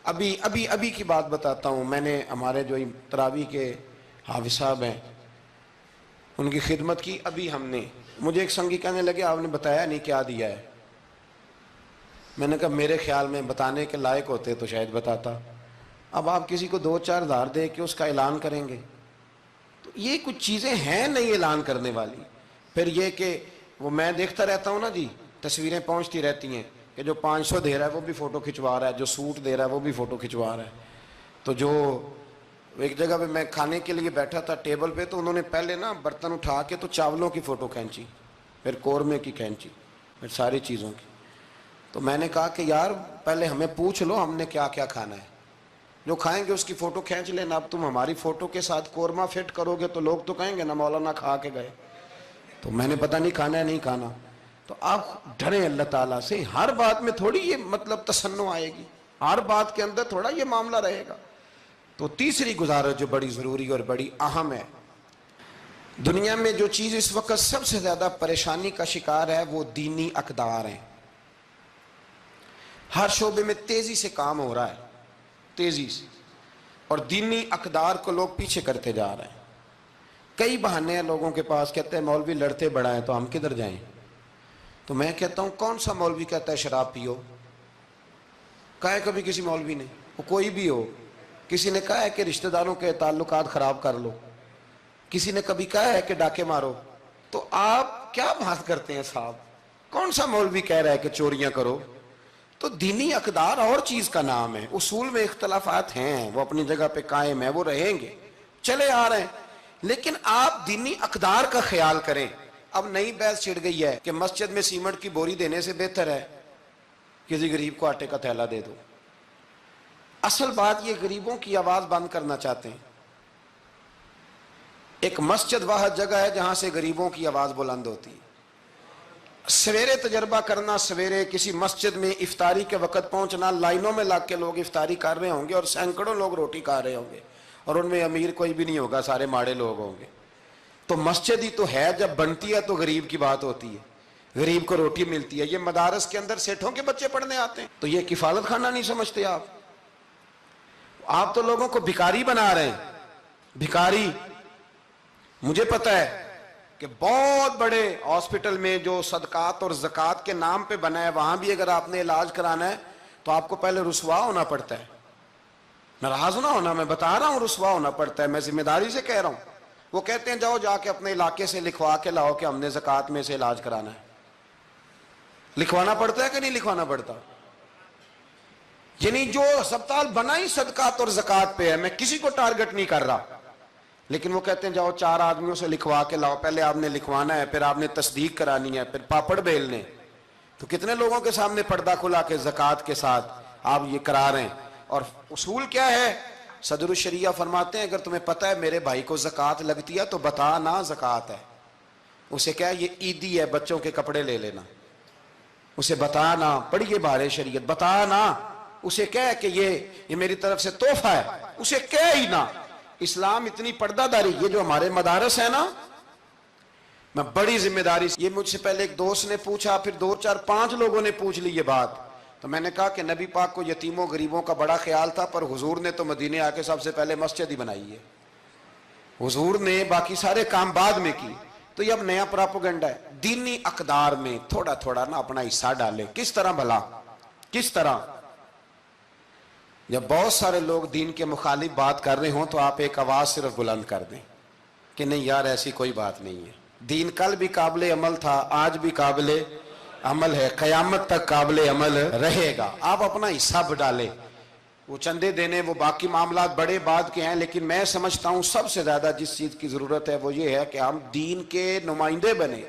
ابھی کی بات بتاتا ہوں، میں نے ہمارے جو تراویح کے حافظ صاحب ہیں ان کی خدمت کی۔ ابھی ہم نے، مجھے ایک سنگی کہنے لگے آپ نے بتایا نہیں کیا دیا ہے؟ میں نے کہا میرے خیال میں بتانے کے لائق ہوتے تو شاید بتاتا۔ اب آپ کسی کو 2-4 ہزار دے کے اس کا اعلان کریں گے تو یہ کچھ چیزیں ہیں نہیں اعلان کرنے والی۔ پھر یہ کہ وہ میں دیکھتا رہتا ہوں نا جی، تصویریں پہنچتی رہتی ہیں کہ جو 500 دے رہا ہے وہ بھی فوٹو کھنچوا رہا ہے، جو سوٹ دے رہا ہے وہ بھی فوٹو کھنچوا رہا ہے۔ تو جو ایک جگہ پہ میں کھانے کے لیے بیٹھا تھا ٹیبل پہ، تو انہوں نے پہلے نا برتن اٹھا کے تو چاولوں کی فوٹو کھینچی، پھر قورمے کی کھینچی، پھر ساری چیزوں کی۔ تو میں نے کہا کہ یار پہلے ہمیں پوچھ لو ہم نے کیا کیا کھانا ہے، جو کھائیں گے اس کی فوٹو کھینچ لینا۔ اب تم ہماری فوٹو کے ساتھ قورمہ فٹ کرو گے تو لوگ تو کہیں گے نا مولانا کھا کے گئے، تو میں نے پتہ نہیں کھانا ہے نہیں کھانا۔ تو آپ ڈریں اللہ تعالیٰ سے، ہر بات میں تھوڑی یہ مطلب تسنع آئے گی، ہر بات کے اندر تھوڑا یہ معاملہ رہے گا۔ تو تیسری گزارش جو بڑی ضروری اور بڑی اہم ہے، دنیا میں جو چیز اس وقت سب سے زیادہ پریشانی کا شکار ہے وہ دینی اقدار ہیں۔ ہر شعبے میں تیزی سے کام ہو رہا ہے، تیزی سے، اور دینی اقدار کو لوگ پیچھے کرتے جا رہے ہیں۔ کئی بہانے ہیں لوگوں کے پاس، کہتے ہیں مولوی لڑتے بڑا ہیں تو ہم کدھر جائیں، تو میں کہتا ہوں کون سا مولوی کہتا ہے شراب پیو؟ کہا ہے کبھی کسی مولوی نے؟ وہ کوئی بھی ہو، کسی نے کہا ہے کہ رشتہ داروں کے تعلقات خراب کر لو؟ کسی نے کبھی کہا ہے کہ ڈاکے مارو؟ تو آپ کیا بات کرتے ہیں صاحب؟ کون سا مولوی کہہ رہا ہے کہ چوریاں کرو؟ تو دینی اقدار اور چیز کا نام ہے، اصول میں اختلافات ہیں، وہ اپنی جگہ پہ قائم ہیں، وہ رہیں گے، چلے آ رہے ہیں، لیکن آپ دینی اقدار کا خیال کریں۔ اب نئی بحث چھڑ گئی ہے کہ مسجد میں سیمنٹ کی بوری دینے سے بہتر ہے کسی غریب کو آٹے کا تھیلا دے دو۔ اصل بات یہ غریبوں کی آواز بند کرنا چاہتے ہیں۔ ایک مسجد واحد جگہ ہے جہاں سے غریبوں کی آواز بلند ہوتی ہے۔ سویرے تجربہ کرنا، سویرے کسی مسجد میں افطاری کے وقت پہنچنا، لائنوں میں لگ کے لوگ افطاری کر رہے ہوں گے اور سینکڑوں لوگ روٹی کھا رہے ہوں گے، اور ان میں امیر کوئی بھی نہیں ہوگا، سارے ماڑے لوگ ہوں گے۔ تو مسجد ہی تو ہے، جب بنتی ہے تو غریب کی بات ہوتی ہے، غریب کو روٹی ملتی ہے۔ یہ مدارس کے اندر سیٹھوں کے بچے پڑھنے آتے ہیں، تو یہ کفالت خانہ نہیں سمجھتے آپ تو لوگوں کو بھکاری بنا رہے ہیں، بھکاری۔ مجھے پتہ ہے کہ بہت بڑے ہاسپٹل میں جو صدقات اور زکوٰۃ کے نام پہ بنا ہے، وہاں بھی اگر آپ نے علاج کرانا ہے تو آپ کو پہلے رسوا ہونا پڑتا ہے۔ ناراض نہ ہونا، میں بتا رہا ہوں رسوا ہونا پڑتا ہے، میں ذمہ داری سے کہہ رہا ہوں۔ وہ کہتے ہیں جاؤ جا کے اپنے علاقے سے لکھوا کے لاؤ کہ ہم نے زکوٰۃ میں سے علاج کرانا ہے۔ لکھوانا پڑتا ہے کہ نہیں لکھوانا پڑتا؟ یعنی جو ہسپتال بنا ہی صدقات اور زکوٰۃ پہ ہے، میں کسی کو ٹارگٹ نہیں کر رہا، لیکن وہ کہتے ہیں جاؤ 4 آدمیوں سے لکھوا کے لاؤ۔ پہلے آپ نے لکھوانا ہے، پھر آپ نے تصدیق کرانی ہے، پھر پاپڑ بیلنے۔ تو کتنے لوگوں کے سامنے پردہ کھلا کے زکوٰۃ کے ساتھ آپ یہ کرا رہے ہیں؟ اور اصول کیا ہے؟ صدر الشریعہ فرماتے ہیں اگر تمہیں پتہ ہے میرے بھائی کو زکوٰۃ لگتی ہے تو بتا نا زکوٰۃ ہے۔ اسے کیا یہ عیدی ہے، بچوں کے کپڑے لے لینا، اسے بتا نا، پڑھیے بارے شریعت، بتا نا، اسے کہہ کہ یہ میری طرف سے تحفہ ہے، اسے کہہ ہی نا۔ اسلام اتنی پردہ داری، یہ جو ہمارے مدارس ہیں نا، میں بڑی ذمہ داری سے، یہ مجھ سے پہلے ایک دوست نے پوچھا، پھر 2 4 5 لوگوں نے پوچھ لی یہ بات، تو میں نے کہا کہ نبی پاک کو یتیموں غریبوں کا بڑا خیال تھا، پر حضور نے تو مدینے آ کے سب سے پہلے مسجد ہی بنائی ہے، حضور نے باقی سارے کام بعد میں کی۔ تو یہ اب نیا پراپوگنڈا ہے۔ دینی اقدار میں تھوڑا تھوڑا نا اپنا حصہ ڈالے۔ کس طرح بھلا؟ کس طرح؟ جب بہت سارے لوگ دین کے مخالف بات کر رہے ہوں تو آپ ایک آواز صرف بلند کر دیں کہ نہیں یار ایسی کوئی بات نہیں ہے، دین کل بھی قابل عمل تھا، آج بھی قابل عمل ہے، قیامت تک قابل عمل رہے گا۔ آپ اپنا حصہ ڈالیں۔ وہ چندے دینے، وہ باقی معاملات بڑے بعد کے ہیں، لیکن میں سمجھتا ہوں سب سے زیادہ جس چیز کی ضرورت ہے وہ یہ ہے کہ ہم دین کے نمائندے بنیں۔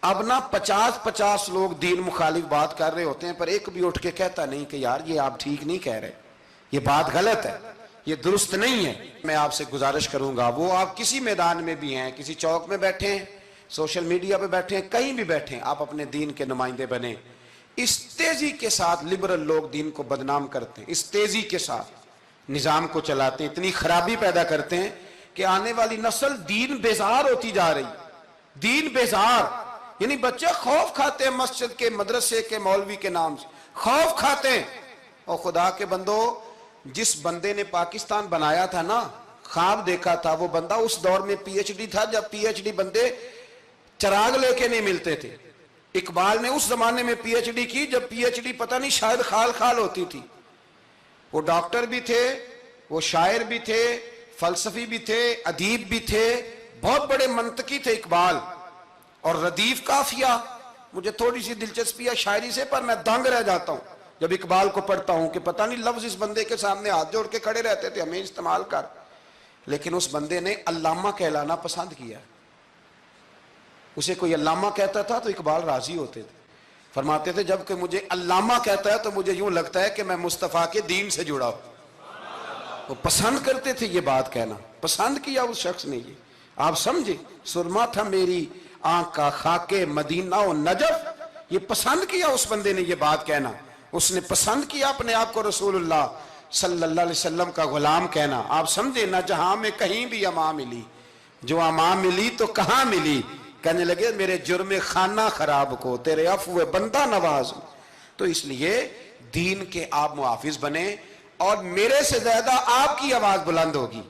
اب نہ 50 لوگ دین مخالف بات کر رہے ہوتے ہیں، پر ایک بھی اٹھ کے کہتا نہیں کہ یار یہ آپ ٹھیک نہیں کہہ رہے، یہ بات غلط ہے، یہ درست نہیں ہے۔ میں آپ سے گزارش کروں گا، وہ آپ کسی میدان میں بھی ہیں، کسی چوک میں بیٹھے ہیں، سوشل میڈیا پہ بیٹھے ہیں، کہیں بھی بیٹھے ہیں، آپ اپنے دین کے نمائندے بنیں۔ اس تیزی کے ساتھ لبرل لوگ دین کو بدنام کرتے ہیں، اس تیزی کے ساتھ نظام کو چلاتے ہیں، اتنی خرابی پیدا کرتے ہیں کہ آنے والی نسل دین بیزار ہوتی جا رہی، دین بیزار، یعنی بچے خوف کھاتے ہیں مسجد کے، مدرسے کے، مولوی کے نام سے خوف کھاتے ہیں۔ اور خدا کے بندو، جس بندے نے پاکستان بنایا تھا نا، خواب دیکھا تھا، وہ بندہ اس دور میں پی ایچ ڈی تھا جب پی ایچ ڈی بندے چراغ لے کے نہیں ملتے تھے۔ اقبال نے اس زمانے میں پی ایچ ڈی کی جب پی ایچ ڈی پتہ نہیں شاید خال خال ہوتی تھی۔ وہ ڈاکٹر بھی تھے، وہ شاعر بھی تھے، فلسفی بھی تھے، ادیب بھی تھے، بہت بڑے منطقی تھے اقبال۔ اور ردیف قافیہ، مجھے تھوڑی سی دلچسپی ہے شاعری سے، پر میں دنگ رہ جاتا ہوں جب اقبال کو پڑھتا ہوں کہ پتہ نہیں لفظ اس بندے کے سامنے ہاتھ جوڑ کے کھڑے رہتے تھے ہمیں استعمال کر، لیکن اس بندے نے علامہ کہلانا پسند کیا۔ اسے کوئی علامہ کہتا تھا تو اقبال راضی ہوتے تھے، فرماتے تھے جب کہ مجھے علامہ کہتا ہے تو مجھے یوں لگتا ہے کہ میں مصطفیٰ کے دین سے جڑا ہوں۔ وہ پسند کرتے تھے یہ بات کہنا، پسند کیا اس شخص نے یہ، آپ سمجھے، سرما تھا میری آنکھ کا خاک مدینہ و نجف، یہ پسند کیا اس بندے نے یہ بات کہنا، اس نے پسند کیا اپنے آپ کو رسول اللہ صلی اللہ علیہ وسلم کا غلام کہنا۔ آپ سمجھے، نہ جہاں میں کہیں بھی امان ملی، جو امان ملی تو کہاں ملی، کہنے لگے میرے جرم خانہ خراب کو تیرے عفو بندہ نواز۔ تو اس لیے دین کے آپ محافظ بنیں، اور میرے سے زیادہ آپ کی آواز بلند ہوگی۔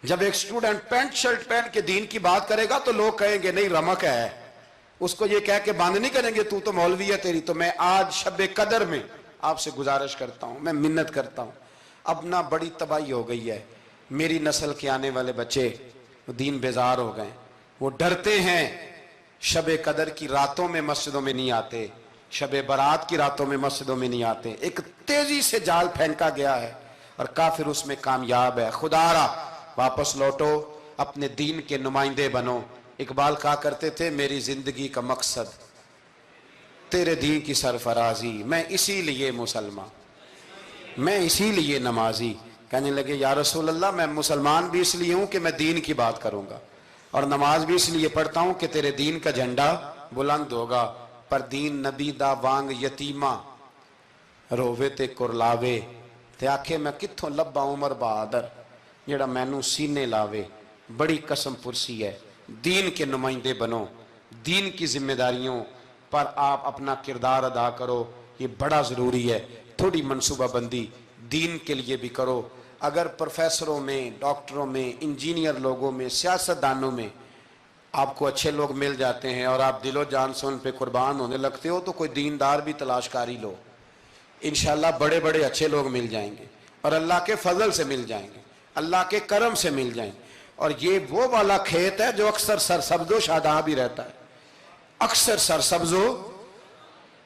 جب ایک سٹوڈنٹ پینٹ شرٹ پہن کے دین کی بات کرے گا تو لوگ کہیں گے نہیں رمق ہے، اس کو یہ کہہ کے بند نہیں کریں گے تو مولوی ہے تیری. تو میں آج شب قدر میں آپ سے گزارش کرتا ہوں, میں منت کرتا ہوں. اب نہ بڑی تباہی ہو گئی ہے, میری نسل کے آنے والے بچے دین بیزار ہو گئے, وہ ڈرتے ہیں, شب قدر کی راتوں میں مسجدوں میں نہیں آتے, شب برات کی راتوں میں مسجدوں میں نہیں آتے. ایک تیزی سے جال پھینکا گیا ہے اور کافر اس میں کامیاب ہے. خدا را واپس لوٹو, اپنے دین کے نمائندے بنو. اقبال کہا کرتے تھے میری زندگی کا مقصد تیرے دین کی سرفرازی, میں اسی لیے مسلمان, میں اسی لیے نمازی. کہنے لگے یا رسول اللہ میں مسلمان بھی اس لیے ہوں کہ میں دین کی بات کروں گا, اور نماز بھی اس لیے پڑھتا ہوں کہ تیرے دین کا جھنڈا بلند ہوگا. پر دین نبی دا وانگ یتیمہ رووے تے کرلاوے, تے آکھے میں کتھوں لبا عمر بہادر جڑا مینوں سینے لاوے. بڑی قسم پرسی ہے, دین کے نمائندے بنو, دین کی ذمہ داریوں پر آپ اپنا کردار ادا کرو, یہ بڑا ضروری ہے. تھوڑی منصوبہ بندی دین کے لیے بھی کرو. اگر پروفیسروں میں, ڈاکٹروں میں, انجینئر لوگوں میں, سیاستدانوں میں آپ کو اچھے لوگ مل جاتے ہیں اور آپ دل و جان سے ان پہ قربان ہونے لگتے ہو, تو کوئی دیندار بھی تلاش کاری لو, انشاءاللہ بڑے بڑے اچھے لوگ مل جائیں گے, اور اللہ کے فضل سے مل جائیں گے, اللہ کے کرم سے مل جائیں گے. اور یہ وہ والا کھیت ہے جو اکثر سرسبز و شاداب ہی رہتا ہے, اکثر سرسبز و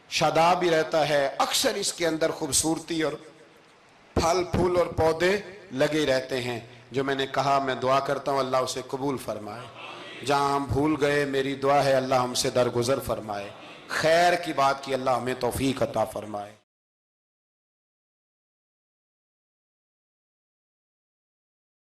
شاداب ہی رہتا ہے, اکثر اس کے اندر خوبصورتی اور پھل پھول اور پودے لگے رہتے ہیں. جو میں نے کہا میں دعا کرتا ہوں اللہ اسے قبول فرمائے. جہاں ہم بھول گئے میری دعا ہے اللہ ہم سے درگزر فرمائے. خیر کی بات کی اللہ ہمیں توفیق عطا فرمائے.